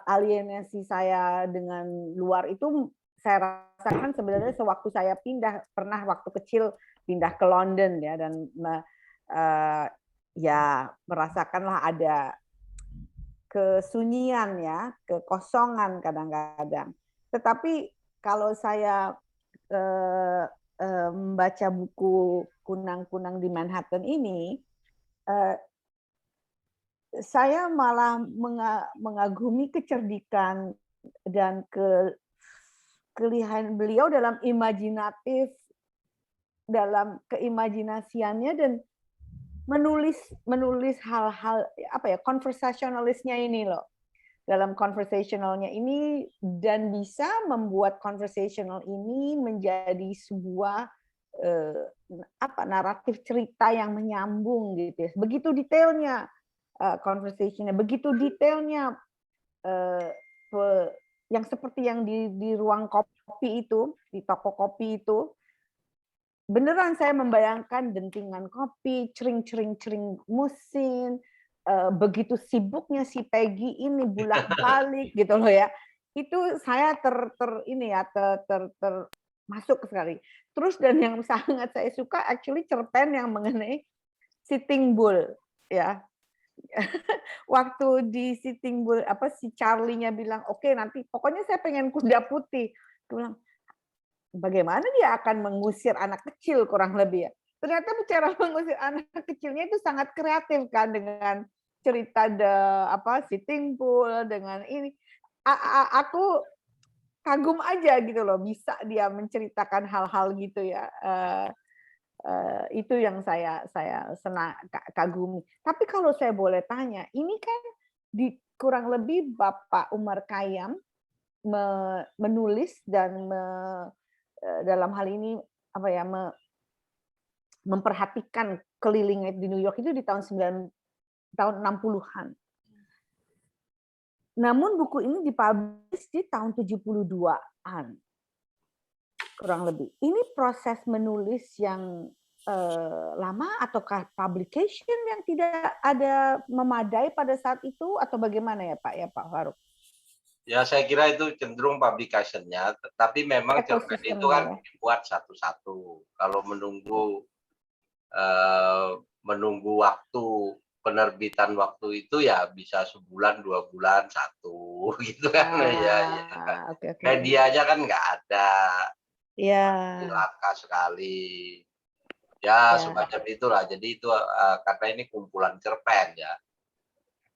alienasi saya dengan luar itu saya rasakan sebenarnya sewaktu saya pernah waktu kecil pindah ke London ya, dan ya merasakanlah ada kesunyian ya, kekosongan kadang-kadang. Tetapi kalau saya membaca buku Kunang-Kunang di Manhattan ini, saya malah mengagumi kecerdikan dan kelihayan beliau dalam imajinatif, dalam keimajinasiannya, dan menulis hal-hal apa ya, conversationalisnya ini loh, dalam conversationalnya ini, dan bisa membuat conversational ini menjadi sebuah naratif cerita yang menyambung gitu ya. Begitu detailnya conversationnya, begitu detailnya yang seperti yang di ruang kopi itu, di toko kopi itu. Beneran saya membayangkan dentingan kopi, cering-cering mesin, begitu sibuknya si Peggy ini bolak-balik gitu loh ya. Itu saya masuk sekali. Terus dan yang sangat saya suka actually cerpen yang mengenai Sitting Bull ya. Waktu di Sitting Bull si Charlie-nya bilang, "Oke, nanti pokoknya saya pengen kuda putih." Dia bilang, bagaimana dia akan mengusir anak kecil kurang lebih ya. Ternyata bicara mengusir anak kecilnya itu sangat kreatif kan, dengan cerita Sitting Bull, dengan ini. Aku kagum aja gitu loh, bisa dia menceritakan hal-hal gitu ya. Itu yang saya senang, kagumi. Tapi kalau saya boleh tanya, ini kan kurang lebih Bapak Umar Khayyam menulis dan dalam hal ini memperhatikan keliling di New York itu di tahun 60-an. Namun buku ini dipublish di tahun 72-an. Kurang lebih. Ini proses menulis yang lama ataukah publication yang tidak ada memadai pada saat itu, atau bagaimana ya Pak Farouk? Ya, saya kira itu cenderung publication-nya, tetapi memang cerpen itu kan dibuat satu-satu. Kalau menunggu waktu penerbitan waktu itu ya bisa sebulan, 2 bulan, 1 gitu kan. Okay. Medianya kan nggak ada. Iya. Langka sekali. Ya, semacam itulah. Jadi itu karena ini kumpulan cerpen ya.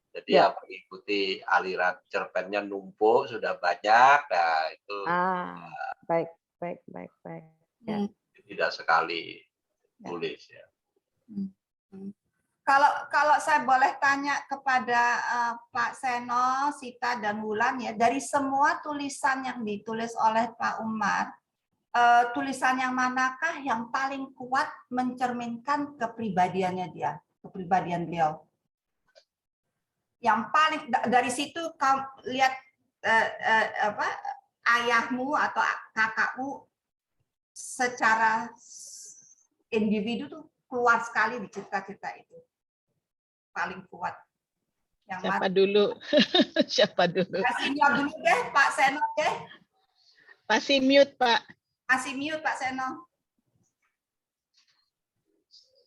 Jadi ya mengikuti aliran cerpennya numpuk sudah banyak, nah itu baik. Ya. Tidak sekali tulis ya. Kalau saya boleh tanya kepada Pak Seno, Sita dan Wulan ya, dari semua tulisan yang ditulis oleh Pak Umar, tulisan yang manakah yang paling kuat mencerminkan kepribadiannya dia, kepribadian beliau? Yang paling dari situ kau lihat ayahmu atau kakakmu secara individu tuh keluar sekali di cerita-cerita itu, paling kuat. Yang siapa dulu? Siapa dulu? Kasih mute dulu deh, Pak Seno deh. Masih mute, Pak. Masih mute, Pak Seno.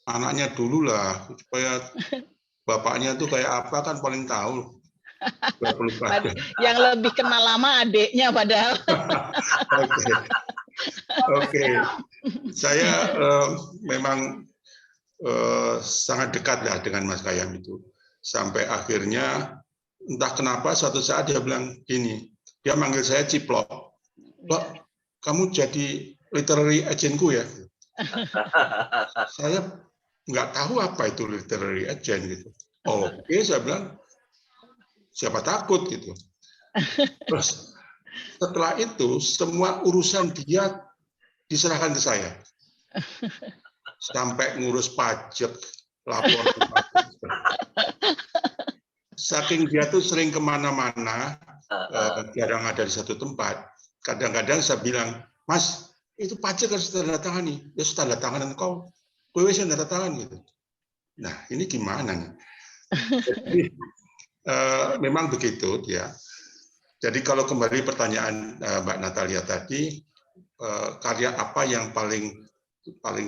Anaknya dulu lah, supaya bapaknya tuh kayak apa kan paling tahu. Yang lebih kenal lama adiknya padahal. Oke. Saya memang sangat dekat lah dengan Mas Khayyam itu. Sampai akhirnya entah kenapa suatu saat dia bilang gini, dia manggil saya Ciplok. Plok, kamu jadi literary agentku ya? Saya nggak tahu apa itu literary agent gitu. Oke, saya bilang siapa takut gitu. Terus setelah itu semua urusan dia diserahkan ke saya, sampai ngurus pajak, lapor pajak. Saking dia tuh sering kemana-mana, jarang ada di satu tempat. Kadang-kadang saya bilang, Mas, itu pajak harus tanda tangani. Ya tanda tangan engkau. Gue bisa tanda tangan gitu. Nah, ini gimana nih? Jadi, memang begitu ya. Jadi kalau kembali pertanyaan Mbak Natalia tadi, karya apa yang paling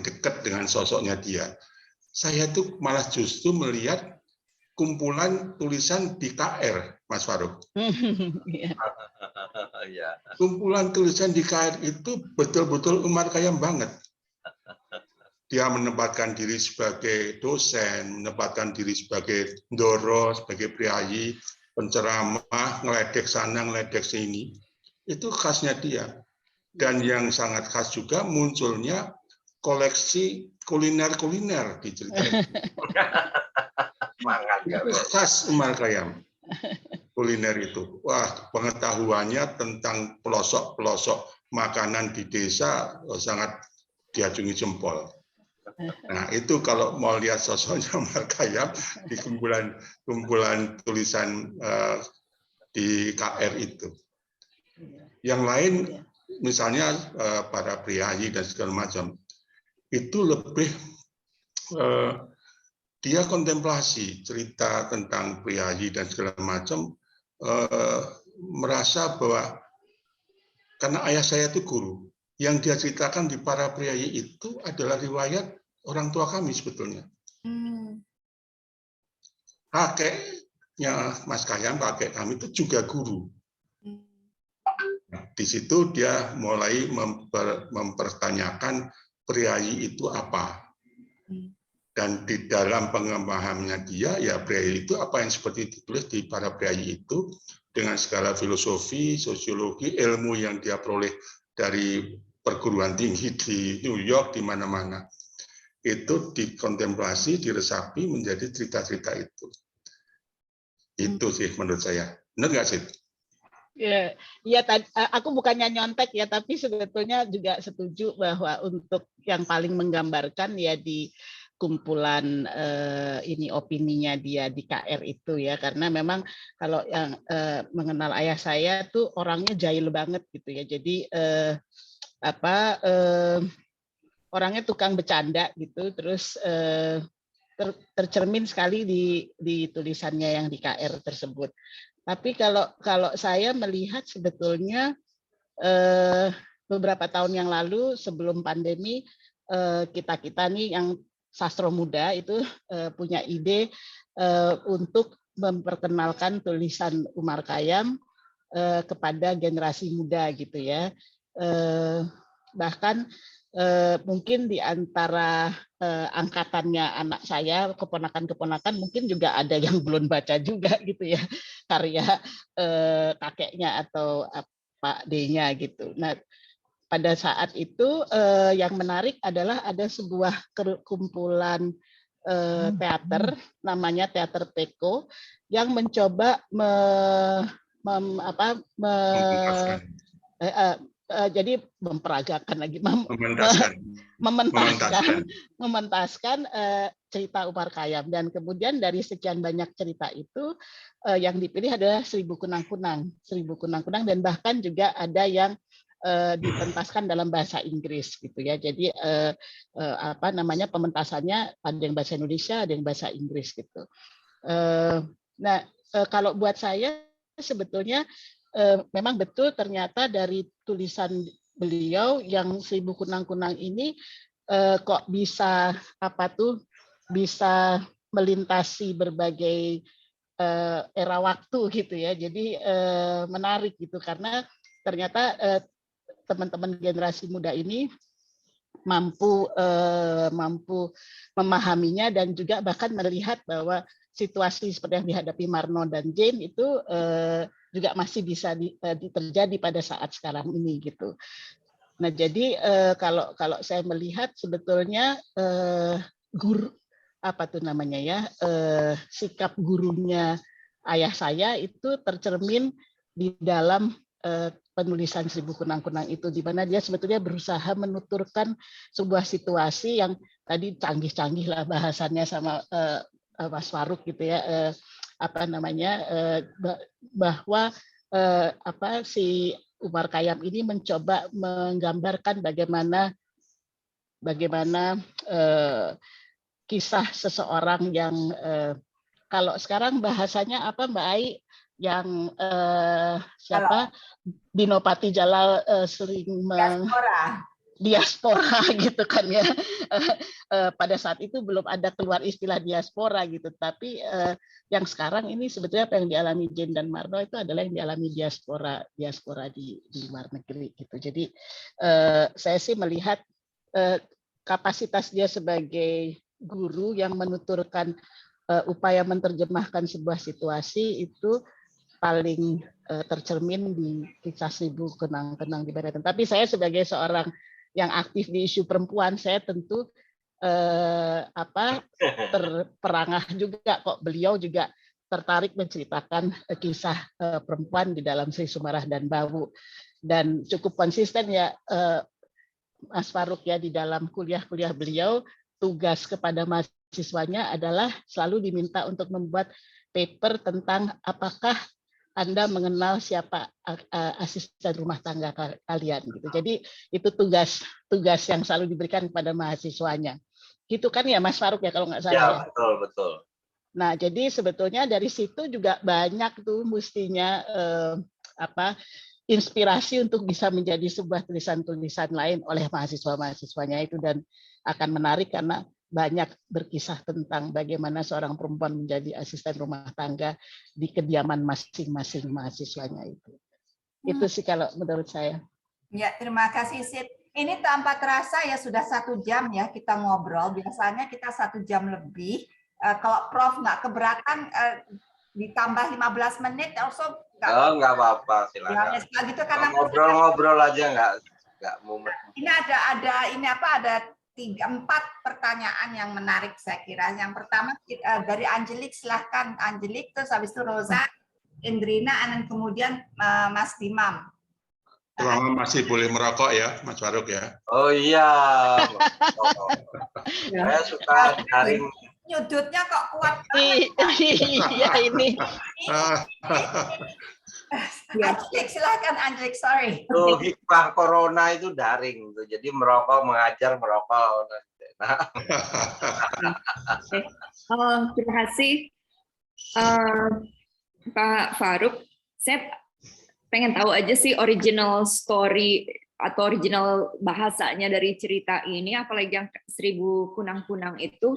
dekat dengan sosoknya dia? Saya tuh malah justru melihat kumpulan tulisan di KR, Mas Farouk. Kumpulan tulisan di KR itu betul-betul Umar Khayyam banget. Dia menempatkan diri sebagai dosen, menempatkan diri sebagai ndoro, sebagai priayi, penceramah, ngeledek sana, ngeledek sini. Itu khasnya dia. Dan yang sangat khas juga munculnya koleksi kuliner-kuliner di cerita itu. Itu khas Umar Khayyam. Kuliner itu. Wah, pengetahuannya tentang pelosok-pelosok makanan di desa sangat diacungi jempol. Nah, itu kalau mau lihat sosoknya Umar Khayyam di kumpulan tulisan di KR itu. Yang lain, misalnya para priayi dan segala macam, itu lebih dia kontemplasi cerita tentang priayi dan segala macam, merasa bahwa karena ayah saya itu guru, yang dia ceritakan di para priayi itu adalah riwayat orang tua kami sebetulnya. Kakeknya Mas Khayyam, kakek kami itu juga guru. Nah, di situ dia mulai mempertanyakan priayi itu apa. Dan di dalam pengemahamannya dia, ya priayi itu apa yang seperti ditulis di para priayi itu, dengan segala filosofi, sosiologi, ilmu yang dia peroleh dari perguruan tinggi di New York, di mana-mana. Itu dikontemplasi, diresapi menjadi cerita-cerita itu. Itu sih menurut saya. Benar nggak sih? Ya, ya aku bukannya nyontek ya, tapi sebetulnya juga setuju bahwa untuk yang paling menggambarkan ya di kumpulan ini opininya dia di KR itu ya, karena memang kalau yang mengenal ayah saya tuh orangnya jahil banget gitu ya, jadi orangnya tukang bercanda gitu, terus tercermin sekali di tulisannya yang di KR tersebut. Tapi kalau saya melihat sebetulnya beberapa tahun yang lalu sebelum pandemi, kita nih yang sastra muda itu punya ide untuk memperkenalkan tulisan Umar Khayyam kepada generasi muda gitu ya. Bahkan mungkin di antara angkatannya anak saya, keponakan-keponakan mungkin juga ada yang belum baca juga gitu ya, karya kakeknya atau Pak D-nya gitu. Nah, pada saat itu yang menarik adalah ada sebuah kumpulan teater namanya Teater Teko yang mencoba jadi memperagakan lagi, mementaskan cerita Umar Khayyam, dan kemudian dari sekian banyak cerita itu yang dipilih adalah Seribu Kunang-Kunang, dan bahkan juga ada yang dipentaskan dalam bahasa Inggris gitu ya. Jadi pementasannya ada yang bahasa Indonesia, ada yang bahasa Inggris gitu. Nah, kalau buat saya sebetulnya memang betul ternyata dari tulisan beliau yang Seribu Kunang-Kunang ini kok bisa bisa melintasi berbagai era waktu gitu ya. Jadi menarik gitu karena ternyata teman-teman generasi muda ini mampu memahaminya dan juga bahkan melihat bahwa situasi seperti yang dihadapi Marno dan Jane itu juga masih bisa terjadi pada saat sekarang ini gitu. Nah, jadi kalau saya melihat sebetulnya guru sikap gurunya ayah saya itu tercermin di dalam penulisan Seribu Kunang-Kunang itu, di mana dia sebetulnya berusaha menuturkan sebuah situasi yang tadi canggih-canggih lah bahasannya sama Mas Farouk gitu ya, bahwa si Umar Khayyam ini mencoba menggambarkan bagaimana kisah seseorang yang kalau sekarang bahasanya apa Mbak Ai yang siapa Dinopati Jalal sering diaspora gitu kan ya. Pada saat itu belum ada keluar istilah diaspora gitu, tapi yang sekarang ini sebetulnya apa yang dialami Jane dan Marno itu adalah yang dialami diaspora di luar negeri gitu. Jadi saya sih melihat kapasitas dia sebagai guru yang menuturkan upaya menerjemahkan sebuah situasi itu paling tercermin di kisah 1000 kenang-kenang di Baratan. Tapi saya sebagai seorang yang aktif di isu perempuan, saya tentu terperangah juga kok beliau juga tertarik menceritakan kisah perempuan di dalam Sri Sumarah dan Bawu, dan cukup konsisten ya Mas Farouk ya di dalam kuliah-kuliah beliau, tugas kepada mahasiswanya adalah selalu diminta untuk membuat paper tentang apakah Anda mengenal siapa asisten rumah tangga kalian gitu. Jadi itu tugas yang selalu diberikan kepada mahasiswanya. Gitu kan ya Mas Farouk ya kalau nggak salah ya. Betul. Nah, jadi sebetulnya dari situ juga banyak tuh mestinya inspirasi untuk bisa menjadi sebuah tulisan-tulisan lain oleh mahasiswa-mahasiswanya itu, dan akan menarik karena banyak berkisah tentang bagaimana seorang perempuan menjadi asisten rumah tangga di kediaman masing-masing mahasiswanya itu. Itu sih kalau menurut saya. Ya, terima kasih Sid. Ini tanpa terasa ya sudah 1 jam ya kita ngobrol. Biasanya kita 1 jam lebih. Kalau Prof nggak keberatan ditambah 15 menit, also nggak apa-apa, silakan. Ya, gitu, karena ngobrol aja nggak mumet. Ini ada 3-4 pertanyaan yang menarik saya kira. Yang pertama dari Angelik, silahkan Angelik, terus habis itu Rosa, Indrina, dan kemudian Mas Dimam. Selama masih boleh merokok ya, Mas Farouk ya. Oh iya. Saya suka daring. Nyudutnya kok kuat. Iya ini. Angelik, silahkan Angelik, sorry. Tuh hikmah corona itu daring tuh. Jadi merokok, mengajar, merokok. Terima kasih Pak Farouk. Saya pengen tahu aja sih original story atau original bahasanya dari cerita ini, apalagi yang 1000 kunang-kunang itu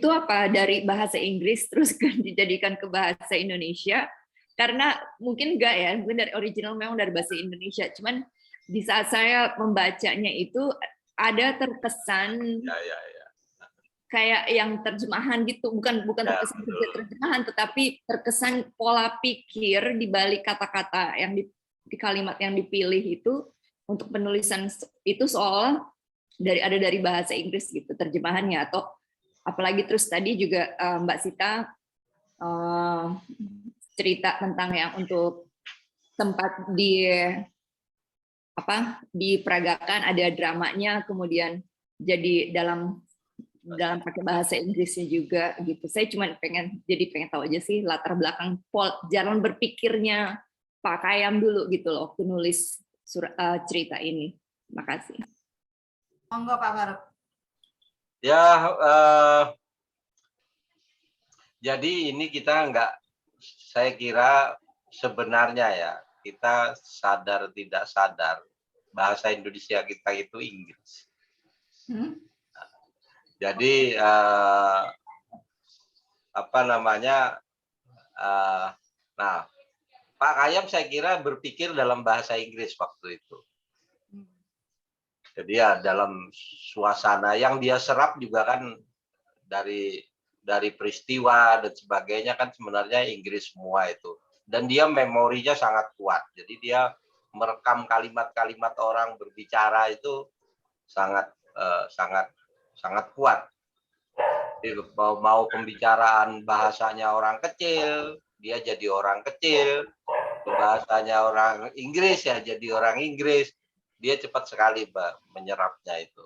apa dari bahasa Inggris terus dijadikan ke bahasa Indonesia? Karena mungkin enggak ya, mungkin dari original memang dari bahasa Indonesia. Cuman di saat saya membacanya itu ada terkesan kayak yang terjemahan gitu, bukan terkesan terjemahan, tetapi terkesan pola pikir di balik kata-kata yang di kalimat yang dipilih itu untuk penulisan itu soal dari bahasa Inggris gitu terjemahannya, atau apalagi terus tadi juga Mbak Sita cerita tentang yang untuk tempat diperagakan ada dramanya, kemudian jadi dalam pakai bahasa Inggrisnya juga gitu. Saya cuma pengen tahu aja sih latar belakang jalan berpikirnya Pak Kayam dulu gitu loh waktu nulis cerita ini. Terima kasih. Monggo Pak Farouk. Ya, jadi ini kita saya kira sebenarnya ya, kita sadar tidak sadar bahasa Indonesia kita itu Inggris. Jadi Pak Kayam saya kira berpikir dalam bahasa Inggris waktu itu. Jadi ya dalam suasana yang dia serap juga kan dari peristiwa dan sebagainya kan sebenarnya Inggris semua itu. Dan dia memorinya sangat kuat. Jadi dia merekam kalimat-kalimat orang berbicara itu sangat kuat. Jadi, mau pembicaraan bahasanya orang kecil, dia jadi orang kecil. Bahasanya orang Inggris ya jadi orang Inggris. Dia cepat sekali menyerapnya itu.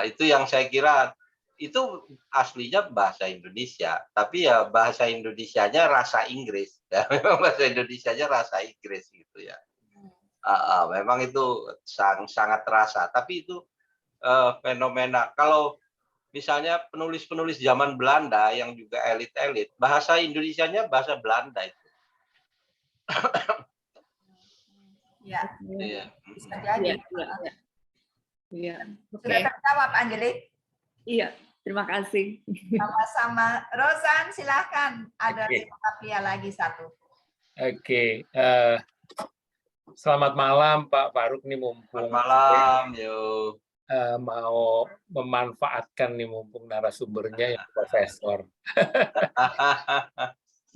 Itu yang saya kira itu aslinya bahasa Indonesia, tapi ya bahasa Indonesianya rasa Inggris. Ya, memang bahasa Indonesianya rasa Inggris gitu ya. Memang itu sangat terasa. Tapi itu fenomena. Kalau misalnya penulis-penulis zaman Belanda yang juga elit-elit, bahasa Indonesianya bahasa Belanda itu. Ya, Iya. bisa jadi. Iya. Sudah terjawab, Angelik? Iya, terima kasih. Sama-sama. Rosan, silahkan. Ada Pia lagi satu. Oke. Selamat malam, Pak Faruk. Nih mumpung malam, yo. Mau memanfaatkan nih mumpung narasumbernya yang profesor.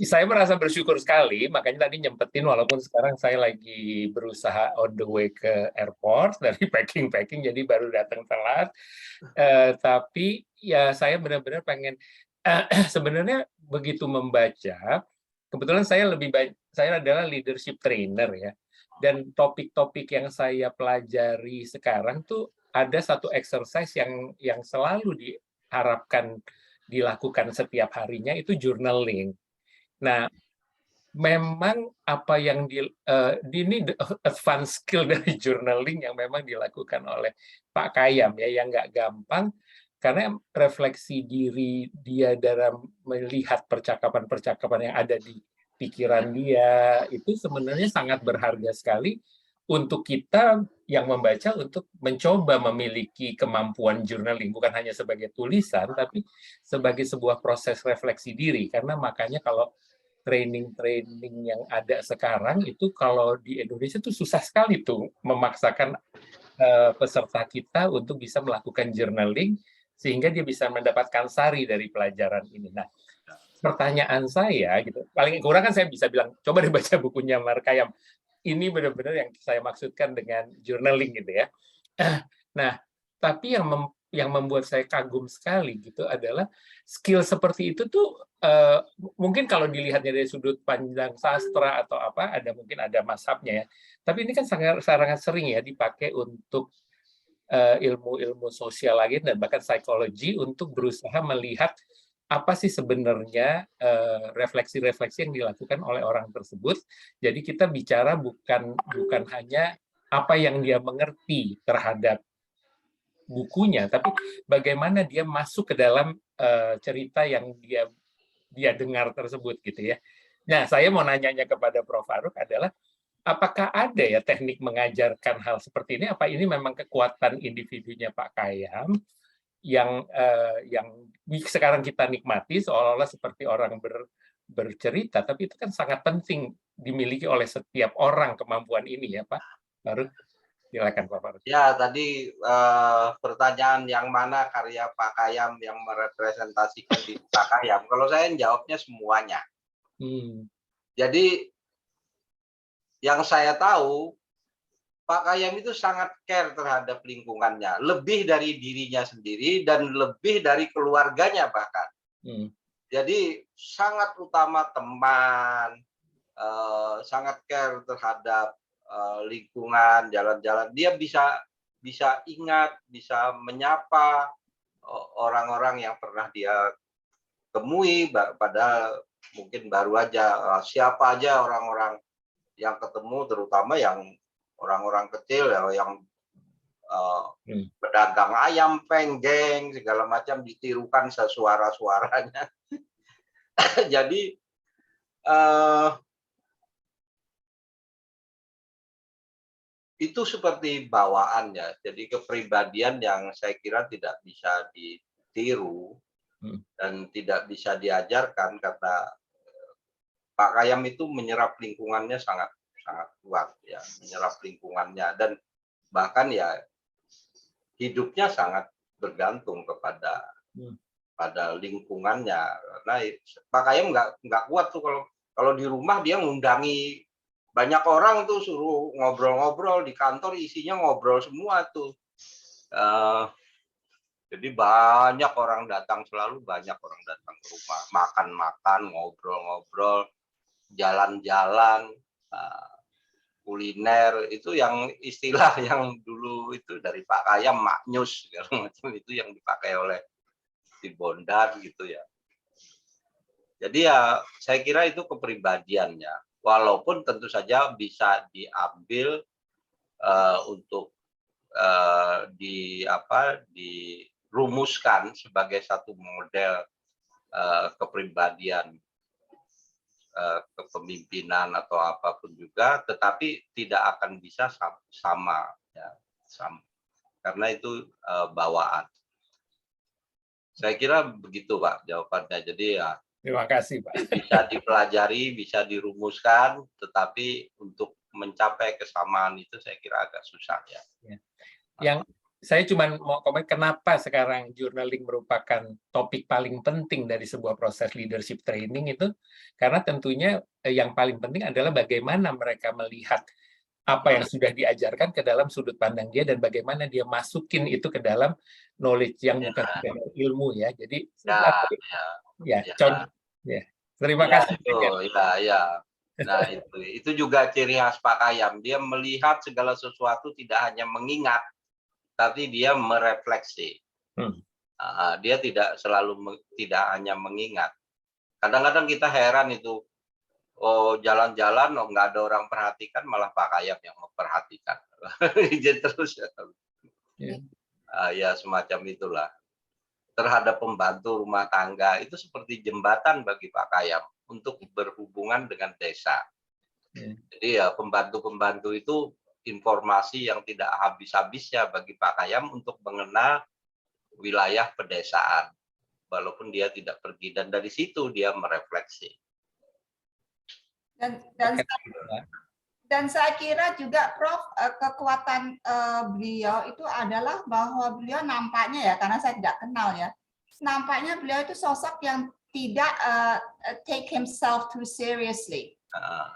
Saya merasa bersyukur sekali, makanya tadi nyempetin walaupun sekarang saya lagi berusaha on the way ke airport dari packing, jadi baru datang telat. Tapi ya saya benar-benar pengen sebenarnya begitu membaca, kebetulan saya adalah leadership trainer ya, dan topik-topik yang saya pelajari sekarang tuh ada satu exercise yang selalu diharapkan dilakukan setiap harinya, itu journaling. Nah, memang apa yang ini advanced skill dari journaling yang memang dilakukan oleh Pak Kayam ya, yang nggak gampang karena refleksi diri dia dalam melihat percakapan-percakapan yang ada di pikiran dia itu sebenarnya sangat berharga sekali untuk kita yang membaca untuk mencoba memiliki kemampuan journaling, bukan hanya sebagai tulisan tapi sebagai sebuah proses refleksi diri. Karena makanya kalau training yang ada sekarang itu kalau di Indonesia tuh susah sekali tuh memaksakan peserta kita untuk bisa melakukan journaling sehingga dia bisa mendapatkan sari dari pelajaran ini. Nah, pertanyaan saya gitu, paling kurang kan saya bisa bilang coba dibaca bukunya Markayam. Ini benar-benar yang saya maksudkan dengan journaling gitu ya. Nah, tapi yang membuat saya kagum sekali gitu adalah skill seperti itu tuh mungkin kalau dilihatnya dari sudut pandang sastra atau apa mungkin ada mazhabnya ya, tapi ini kan sangat sering ya dipakai untuk ilmu-ilmu sosial lagi dan bahkan psikologi untuk berusaha melihat apa sih sebenarnya refleksi-refleksi yang dilakukan oleh orang tersebut. Jadi kita bicara bukan hanya apa yang dia mengerti terhadap bukunya, tapi bagaimana dia masuk ke dalam cerita yang dia dengar tersebut gitu ya. Nah, saya mau nanyanya kepada Prof. Faruk adalah apakah ada ya teknik mengajarkan hal seperti ini? Apa ini memang kekuatan individunya Pak Kayam yang sekarang kita nikmati seolah-olah seperti orang bercerita, tapi itu kan sangat penting dimiliki oleh setiap orang kemampuan ini ya Pak Faruk. Silakan Pak Faruk. Ya, tadi pertanyaan yang mana karya Pak Kayam yang merepresentasikan di Pak Kayam. Kalau saya jawabnya semuanya. Jadi yang saya tahu Pak Kayam itu sangat care terhadap lingkungannya, lebih dari dirinya sendiri dan lebih dari keluarganya bahkan. Jadi sangat utama teman, sangat care terhadap lingkungan, jalan-jalan. Dia bisa ingat, bisa menyapa orang-orang yang pernah dia temui, padahal mungkin baru aja. Siapa aja orang-orang yang ketemu, terutama yang orang-orang kecil ya, yang pedagang ayam, penggeng, segala macam ditirukan sesuara-suaranya. Jadi itu seperti bawaan ya, jadi kepribadian yang saya kira tidak bisa ditiru dan tidak bisa diajarkan karena Pak Kayam itu menyerap lingkungannya sangat kuat ya, menyerap lingkungannya dan bahkan ya hidupnya sangat bergantung kepada lingkungannya. Nah, Pak Kayam nggak kuat tuh kalau di rumah dia ngundangi banyak orang tuh, suruh ngobrol-ngobrol di kantor, isinya ngobrol semua tuh. Jadi banyak orang datang, selalu banyak orang datang ke rumah, makan-makan, ngobrol-ngobrol, jalan-jalan, kuliner, itu yang istilah yang dulu itu dari Pak Kayam, maknyus, segala macam itu yang dipakai oleh si Bondan gitu ya. Jadi ya saya kira itu kepribadiannya. Walaupun tentu saja bisa diambil untuk rumuskan sebagai satu model kepribadian, kepemimpinan atau apapun juga, tetapi tidak akan bisa sama, ya, sama. Karena itu bawaan. Saya kira begitu Pak jawabannya. Jadi ya Terima kasih Pak. bisa dipelajari, bisa dirumuskan, tetapi untuk mencapai kesamaan itu saya kira agak susah ya. Yang saya cuma mau komen kenapa sekarang journaling merupakan topik paling penting dari sebuah proses leadership training itu, karena tentunya yang paling penting adalah bagaimana mereka melihat apa yang sudah diajarkan ke dalam sudut pandang dia dan bagaimana dia masukin itu ke dalam knowledge yang bukan sekedar ilmu ya. Jadi terima kasih. Nah itu juga ciri khas Pak Kayam. Dia melihat segala sesuatu tidak hanya mengingat, tapi dia merefleksi. Dia tidak selalu tidak hanya mengingat. Kadang-kadang kita heran itu, jalan-jalan nggak ada orang perhatikan, malah Pak Kayam yang memperhatikan. Jadi terus ya semacam itulah. Terhadap pembantu rumah tangga itu seperti jembatan bagi Pak Kayam untuk berhubungan dengan desa. Jadi ya pembantu-pembantu itu informasi yang tidak habis-habisnya bagi Pak Kayam untuk mengenal wilayah pedesaan, walaupun dia tidak pergi, dan dari situ dia merefleksi. Dan saya kira juga Prof, kekuatan beliau itu adalah bahwa beliau nampaknya ya, karena saya tidak kenal ya, nampaknya beliau itu sosok yang tidak take himself too seriously.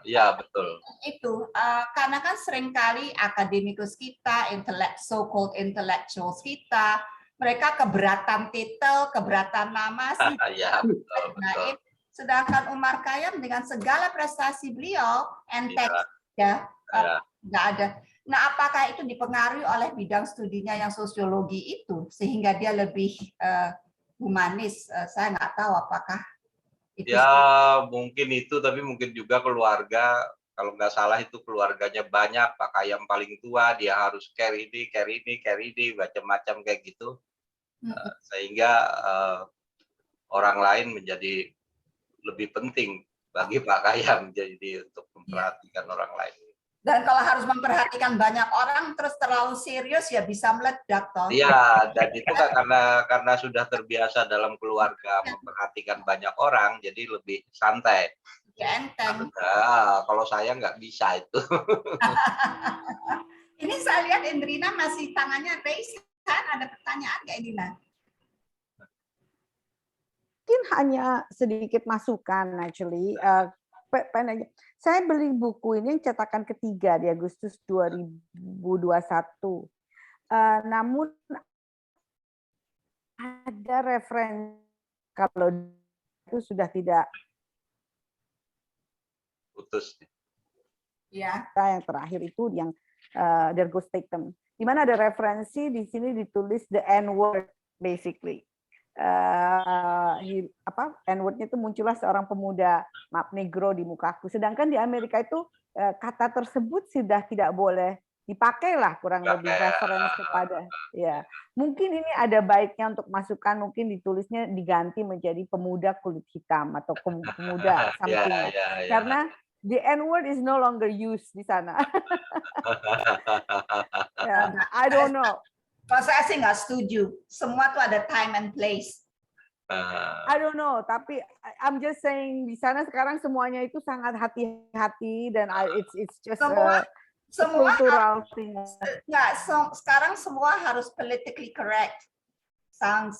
Ya betul. Itu karena kan seringkali akademikus kita, so-called intellectuals kita, mereka keberatan titel, keberatan nama sih. Ya, betul, betul. Sedangkan Umar Khayyam dengan segala prestasi beliau, enteng nggak ada. Nah, apakah itu dipengaruhi oleh bidang studinya yang sosiologi itu sehingga dia lebih humanis? Saya nggak tahu apakah itu. Ya mungkin itu, tapi mungkin juga keluarga, kalau nggak salah itu keluarganya banyak, Pak Khayyam paling tua, dia harus carry ini, macam-macam kayak gitu, sehingga orang lain menjadi lebih penting bagi Pak Khayyam, jadi untuk memperhatikan orang lain. Dan kalau harus memperhatikan banyak orang terus terlalu serius ya bisa meledak toh. Iya, dan itu kan karena sudah terbiasa dalam keluarga memperhatikan banyak orang, jadi lebih santai. Ya, enteng. Kalau saya nggak bisa itu. Ini saya lihat Indrina masih tangannya raise, kan? Ada pertanyaan nggak Indrina? Mungkin hanya sedikit masukan, actually. Saya beli buku ini yang cetakan ketiga di Agustus 2021. Namun ada referensi kalau itu sudah tidak putus. Ya. Yang terakhir itu yang Der Ghostatem. Di mana ada referensi di sini ditulis the N-word basically. N-word-nya itu muncullah seorang pemuda maaf negro di mukaku. Sedangkan di Amerika itu kata tersebut sudah tidak boleh dipakai lah, kurang lebih referensi kepada ya. Mungkin ini ada baiknya untuk masukan, mungkin ditulisnya diganti menjadi pemuda kulit hitam atau pemuda something. Karena the N-word is no longer used di sana. I don't know. Kalau saya sih nggak setuju. Semua tuh ada time and place. I don't know, tapi I'm just saying di sana sekarang semuanya itu sangat hati-hati dan it's just semua cultural thing. Sekarang semua harus politically correct.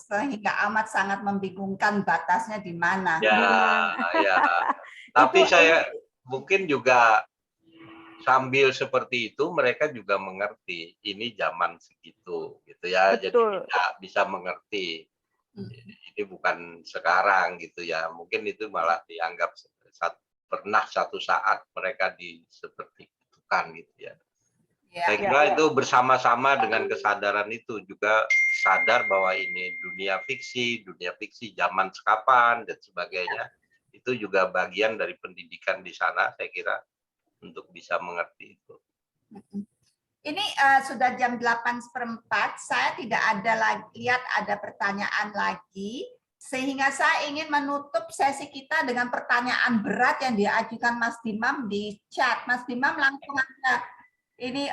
Sehingga amat sangat membingungkan batasnya di mana. Ya. Tapi saya mungkin juga sambil seperti itu mereka juga mengerti ini zaman segitu gitu ya. Betul. Jadi bisa mengerti ini bukan sekarang gitu ya. Mungkin itu malah dianggap pernah satu saat mereka seperti itu kan gitu ya. Saya kira itu bersama-sama dengan kesadaran itu juga sadar bahwa ini dunia fiksi zaman sekapan dan sebagainya. Itu juga bagian dari pendidikan di sana saya kira. Untuk bisa mengerti itu. Ini sudah jam 8:04, saya tidak ada lihat ada pertanyaan lagi, sehingga saya ingin menutup sesi kita dengan pertanyaan berat yang diajukan Mas Dimam di chat. Mas Dimam langsung aja. Ini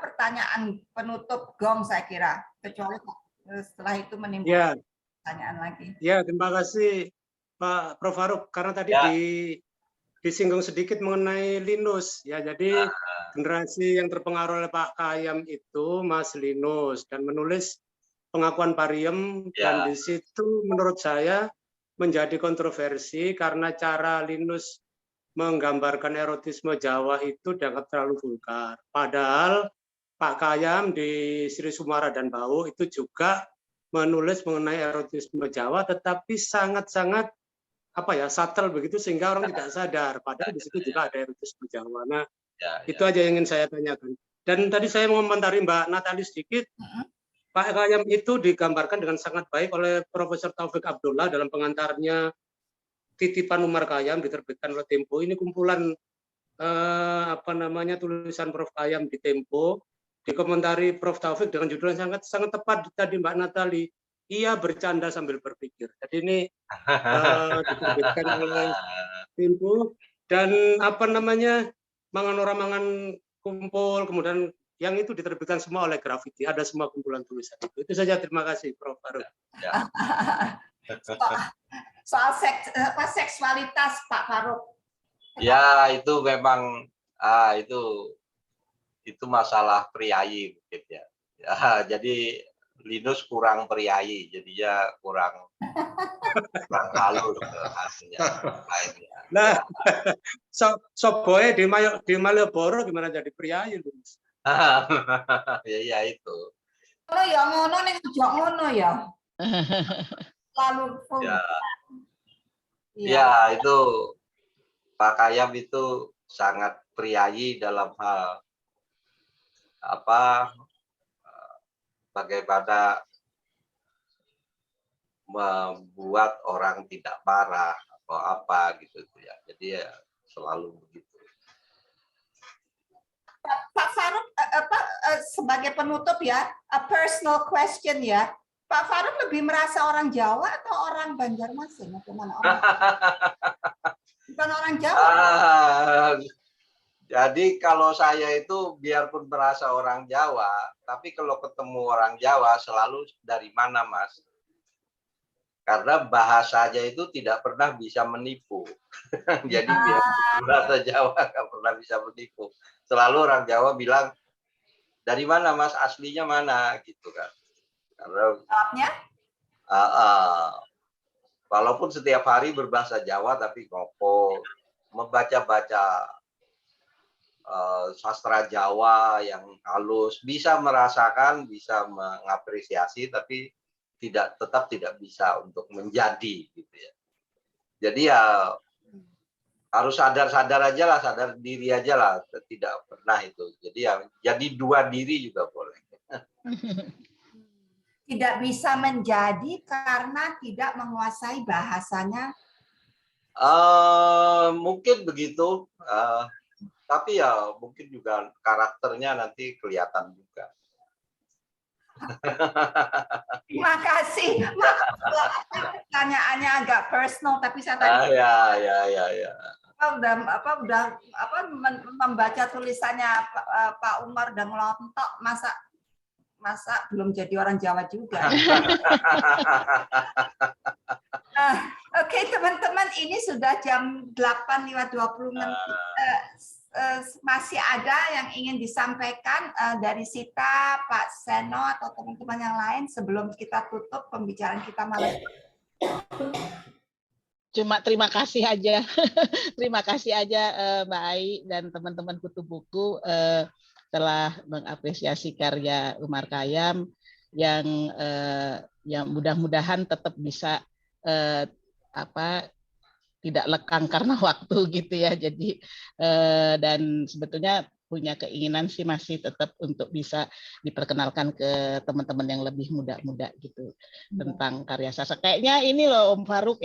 pertanyaan penutup gong saya kira, kecuali setelah itu menimbulkan pertanyaan lagi. Ya, terima kasih Pak Prof. Farouk, karena tadi disinggung sedikit mengenai Linus. Ya, jadi generasi yang terpengaruh oleh Pak Khayyam itu Mas Linus, dan menulis pengakuan Pariem, dan di situ menurut saya menjadi kontroversi karena cara Linus menggambarkan erotisme Jawa itu dianggap terlalu vulgar. Padahal Pak Khayyam di Sri Sumara dan Bau itu juga menulis mengenai erotisme Jawa, tetapi sangat-sangat subtle begitu sehingga orang tidak sadar. Padahal di situ juga ada erotisme Jawa. Nah, itu aja yang ingin saya tanyakan. Dan tadi saya mau komentari Mbak Natali sedikit. Pak Khayyam itu digambarkan dengan sangat baik oleh Profesor Taufik Abdullah dalam pengantarnya Titipan Umar Khayyam, diterbitkan oleh Tempo. Ini kumpulan tulisan Prof Khayyam di Tempo, dikomentari Prof Taufik dengan judul yang sangat tepat tadi Mbak Natali. Ia bercanda sambil berpikir. Jadi ini diterbitkan oleh Tempo, dan mangan kumpul, kemudian yang itu diterbitkan semua oleh Graffiti. Ada semua kumpulan tulisan itu. Itu saja, terima kasih Prof Farouk. Soal seksualitas Pak Farouk. Ya, itu memang itu masalah priayi mungkin ya. Jadi Linus kurang priayi, jadinya kurang halus hasilnya. Nah, soboe di Malioboro gimana jadi priayi, Linus? Ya itu. Kalau ya ngono ning ojo ngono ya. Lalu ya itu Pak Khayyam itu sangat priayi dalam hal bagaimana membuat orang tidak marah atau apa gitu ya. Jadi ya selalu begitu. Pak Farouk, sebagai penutup ya, a personal question ya. Pak Farouk lebih merasa orang Jawa atau orang Banjarmasin? Atau mana orang? Bukan orang Jawa. Jadi kalau saya itu biarpun merasa orang Jawa, tapi kalau ketemu orang Jawa selalu dari mana, Mas? Karena bahasanya itu tidak pernah bisa menipu. Jadi biarpun bahasa Jawa nggak pernah bisa menipu. Selalu orang Jawa bilang, dari mana Mas, aslinya mana? Gitu kan. Karena walaupun setiap hari berbahasa Jawa, tapi ngopo, membaca-baca sastra Jawa yang halus, bisa merasakan, bisa mengapresiasi, tapi tetap tidak bisa untuk menjadi gitu ya. Jadi ya harus sadar aja lah, sadar diri aja lah, tidak pernah itu. Jadi ya jadi dua diri juga boleh. Tidak bisa menjadi karena tidak menguasai bahasanya. Mungkin begitu, tapi ya mungkin juga karakternya nanti kelihatan juga. Terima kasih. Pertanyaannya agak personal, tapi saya tadi udah membaca tulisannya Pak Umar dan ngelontok, masa belum jadi orang Jawa juga. Oke, teman-teman, ini sudah jam 8:20. Masih ada yang ingin disampaikan dari Sita, Pak Seno, atau teman-teman yang lain sebelum kita tutup pembicaraan kita malam ini? Cuma terima kasih aja. Terima kasih aja Mbak Ai dan teman-teman Kutu Buku telah mengapresiasi karya Umar Khayyam yang mudah-mudahan tetap bisa tidak lekang karena waktu gitu ya. Jadi dan sebetulnya punya keinginan sih masih tetap untuk bisa diperkenalkan ke teman-teman yang lebih muda-muda gitu tentang karya sastra. Kayaknya ini loh Om Farouk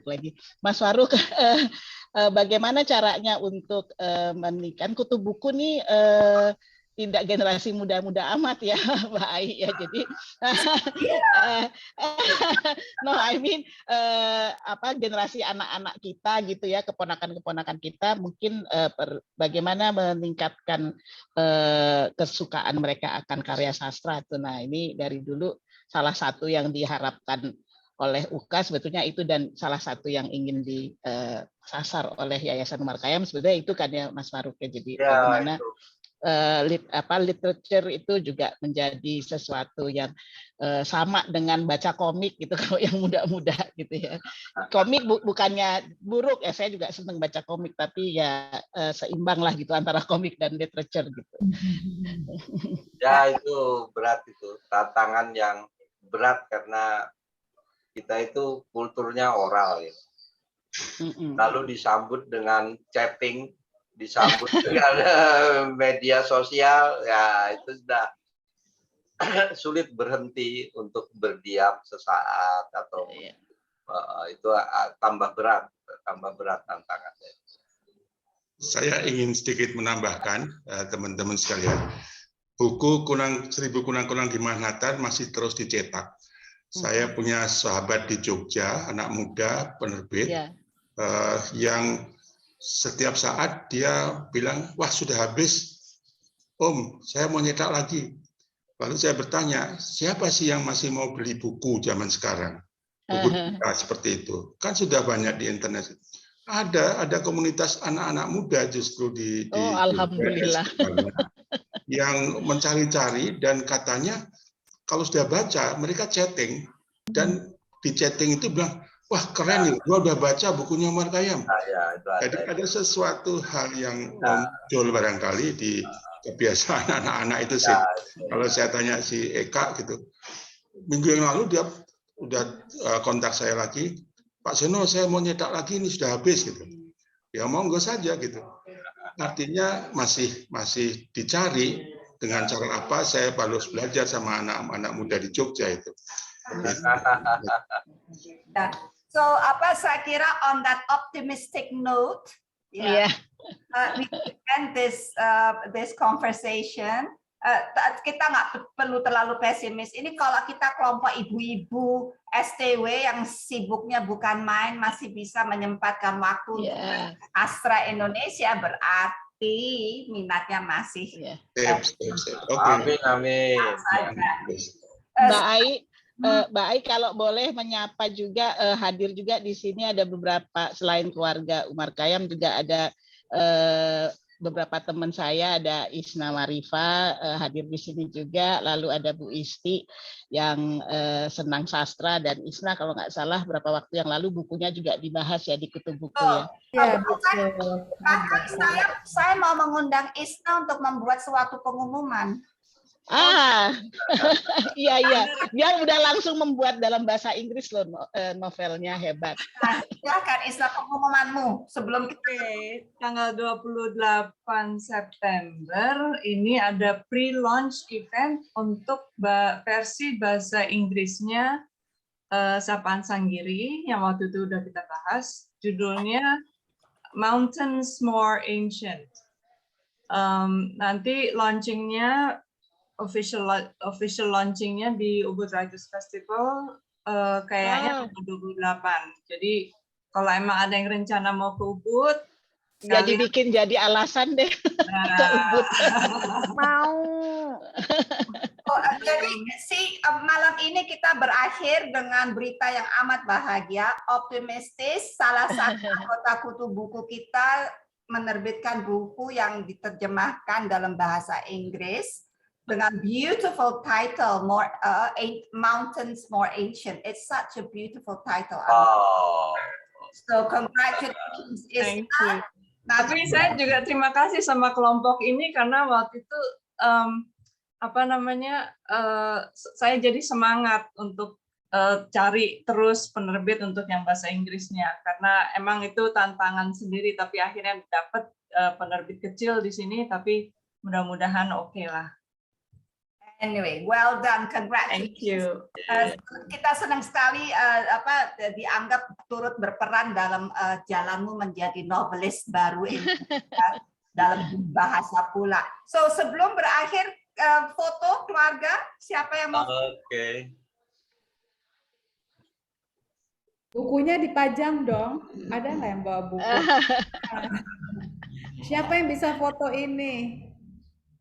lagi. Mas Farouk, bagaimana caranya untuk menikah? Kutu Buku nih tidak generasi muda-muda amat ya, Mbak Ai ya. Jadi no, I mean generasi anak-anak kita gitu ya, keponakan-keponakan kita mungkin bagaimana meningkatkan kesukaan mereka akan karya sastra itu. Nah, ini dari dulu salah satu yang diharapkan oleh UKAS sebetulnya itu, dan salah satu yang ingin disasar oleh Yayasan Umar Khayyam sebetulnya itu kan ya Mas Farouk ya. Jadi bagaimana literature itu juga menjadi sesuatu yang sama dengan baca komik gitu kalau yang muda-muda gitu ya. Komik bukannya buruk ya, saya juga senang baca komik, tapi ya seimbang lah gitu antara komik dan literature gitu. Ya itu berat, itu tantangan yang berat karena kita itu kulturnya oral ya. Lalu disambut dengan chatting, disambut dengan media sosial, ya itu sudah sulit berhenti untuk berdiam sesaat atau itu tambah berat tantangannya. Saya ingin sedikit menambahkan teman-teman sekalian, buku Seribu Kunang-Kunang di Manhattan masih terus dicetak. Saya punya sahabat di Jogja, anak muda penerbit, yang setiap saat dia bilang, wah sudah habis, Om, saya mau nyetak lagi. Lalu saya bertanya, siapa sih yang masih mau beli buku zaman sekarang? Buku seperti itu. Kan sudah banyak di internet. Ada komunitas anak-anak muda justru di Alhamdulillah. yang mencari-cari, dan katanya kalau sudah baca, mereka chatting, dan di chatting itu bilang, wah keren ya, gua udah baca bukunya Umar Khayyam. Jadi ada sesuatu hal yang muncul barangkali di kebiasaan anak-anak itu sih. Kalau saya tanya si Eka gitu, minggu yang lalu dia udah kontak saya lagi, Pak Seno saya mau nyetak lagi, ini sudah habis gitu. Ya monggo saja gitu. Artinya masih dicari dengan cara apa, saya harus belajar sama anak-anak muda di Jogja itu. So saya kira on that optimistic note, we end this conversation. Kita nggak perlu terlalu pesimis. Ini kalau kita kelompok ibu-ibu STW yang sibuknya bukan main masih bisa menyempatkan waktu untuk sastra Indonesia, berarti minatnya masih. Amin. Mbak Ai kalau boleh menyapa juga, hadir juga di sini ada beberapa, selain keluarga Umar Khayyam juga ada beberapa teman saya, ada Isna Marifa hadir di sini juga, lalu ada Bu Isti yang senang sastra, dan Isna kalau nggak salah beberapa waktu yang lalu bukunya juga dibahas ya di Kutub Buku ya. Saya mau mengundang Isna untuk membuat suatu pengumuman. Iya. Dia udah langsung membuat dalam bahasa Inggris loh, novelnya hebat. Silakan Isna, pengumumanmu sebelum tanggal 28 September ini ada pre-launch event untuk versi bahasa Inggrisnya Sapaan Sanggiri yang waktu itu udah kita bahas. Judulnya Mountains More Ancient. Nanti launchingnya official launchingnya di Ubud Writers Festival kayaknya tanggal 28. Jadi kalau emang ada yang rencana mau ke Ubud, jadi bikin jadi alasan deh ke Ubud. Mau. Jadi malam ini kita berakhir dengan berita yang amat bahagia, optimistis. Salah satu anggota Kutub Buku kita menerbitkan buku yang diterjemahkan dalam bahasa Inggris dengan beautiful title, Mountains More Ancient. It's such a beautiful title. So congratulations, Isna. Tapi saya juga terima kasih sama kelompok ini karena waktu itu saya jadi semangat untuk cari terus penerbit untuk yang bahasa Inggrisnya, karena emang itu tantangan sendiri, tapi akhirnya dapat penerbit kecil di sini, tapi mudah-mudahan oke lah. Anyway, well done, congratulations. Thank you. Kita senang sekali dianggap turut berperan dalam jalanmu menjadi novelis baru ini. dalam bahasa pula. So sebelum berakhir foto keluarga, siapa yang mau? Oke. Bukunya dipajang dong. Ada nggak yang bawa buku? Siapa yang bisa foto ini?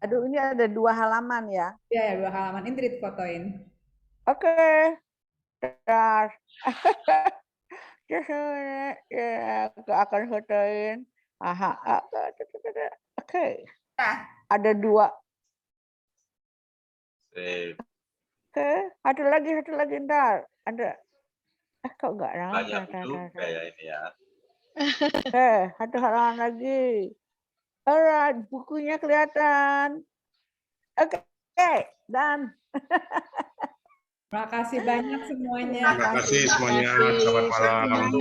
Aduh, ini ada 2 halaman ya. Ya, 2 halaman. Indrit fotoin. Oke. Bentar. Ya, aku akan fotoin. Aha. Oke. Ada 2. Oke. Ada lagi ntar. Ada. Kok enggak Banyak juga ya ini ya. Oke, ada halaman lagi. Alright, bukunya kelihatan. Oke, dan Terima kasih banyak semuanya. Terima kasih semuanya. Selamat malam.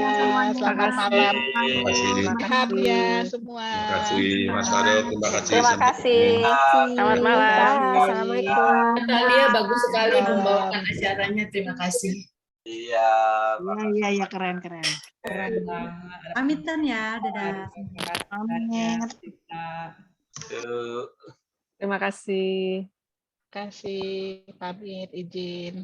Selamat malam. Terima kasih. Sehat ya semua. Terima kasih Mas Ado. Terima kasih. Terima Sampai kasih. ketemu. Selamat malam. Assalamualaikum. Natalia bagus sekali membawakan acaranya. Terima kasih. Iya. Iya, keren. Keren banget. Pamitan ya, dadah. Pamit. Terima kasih. Kasih pamit izin.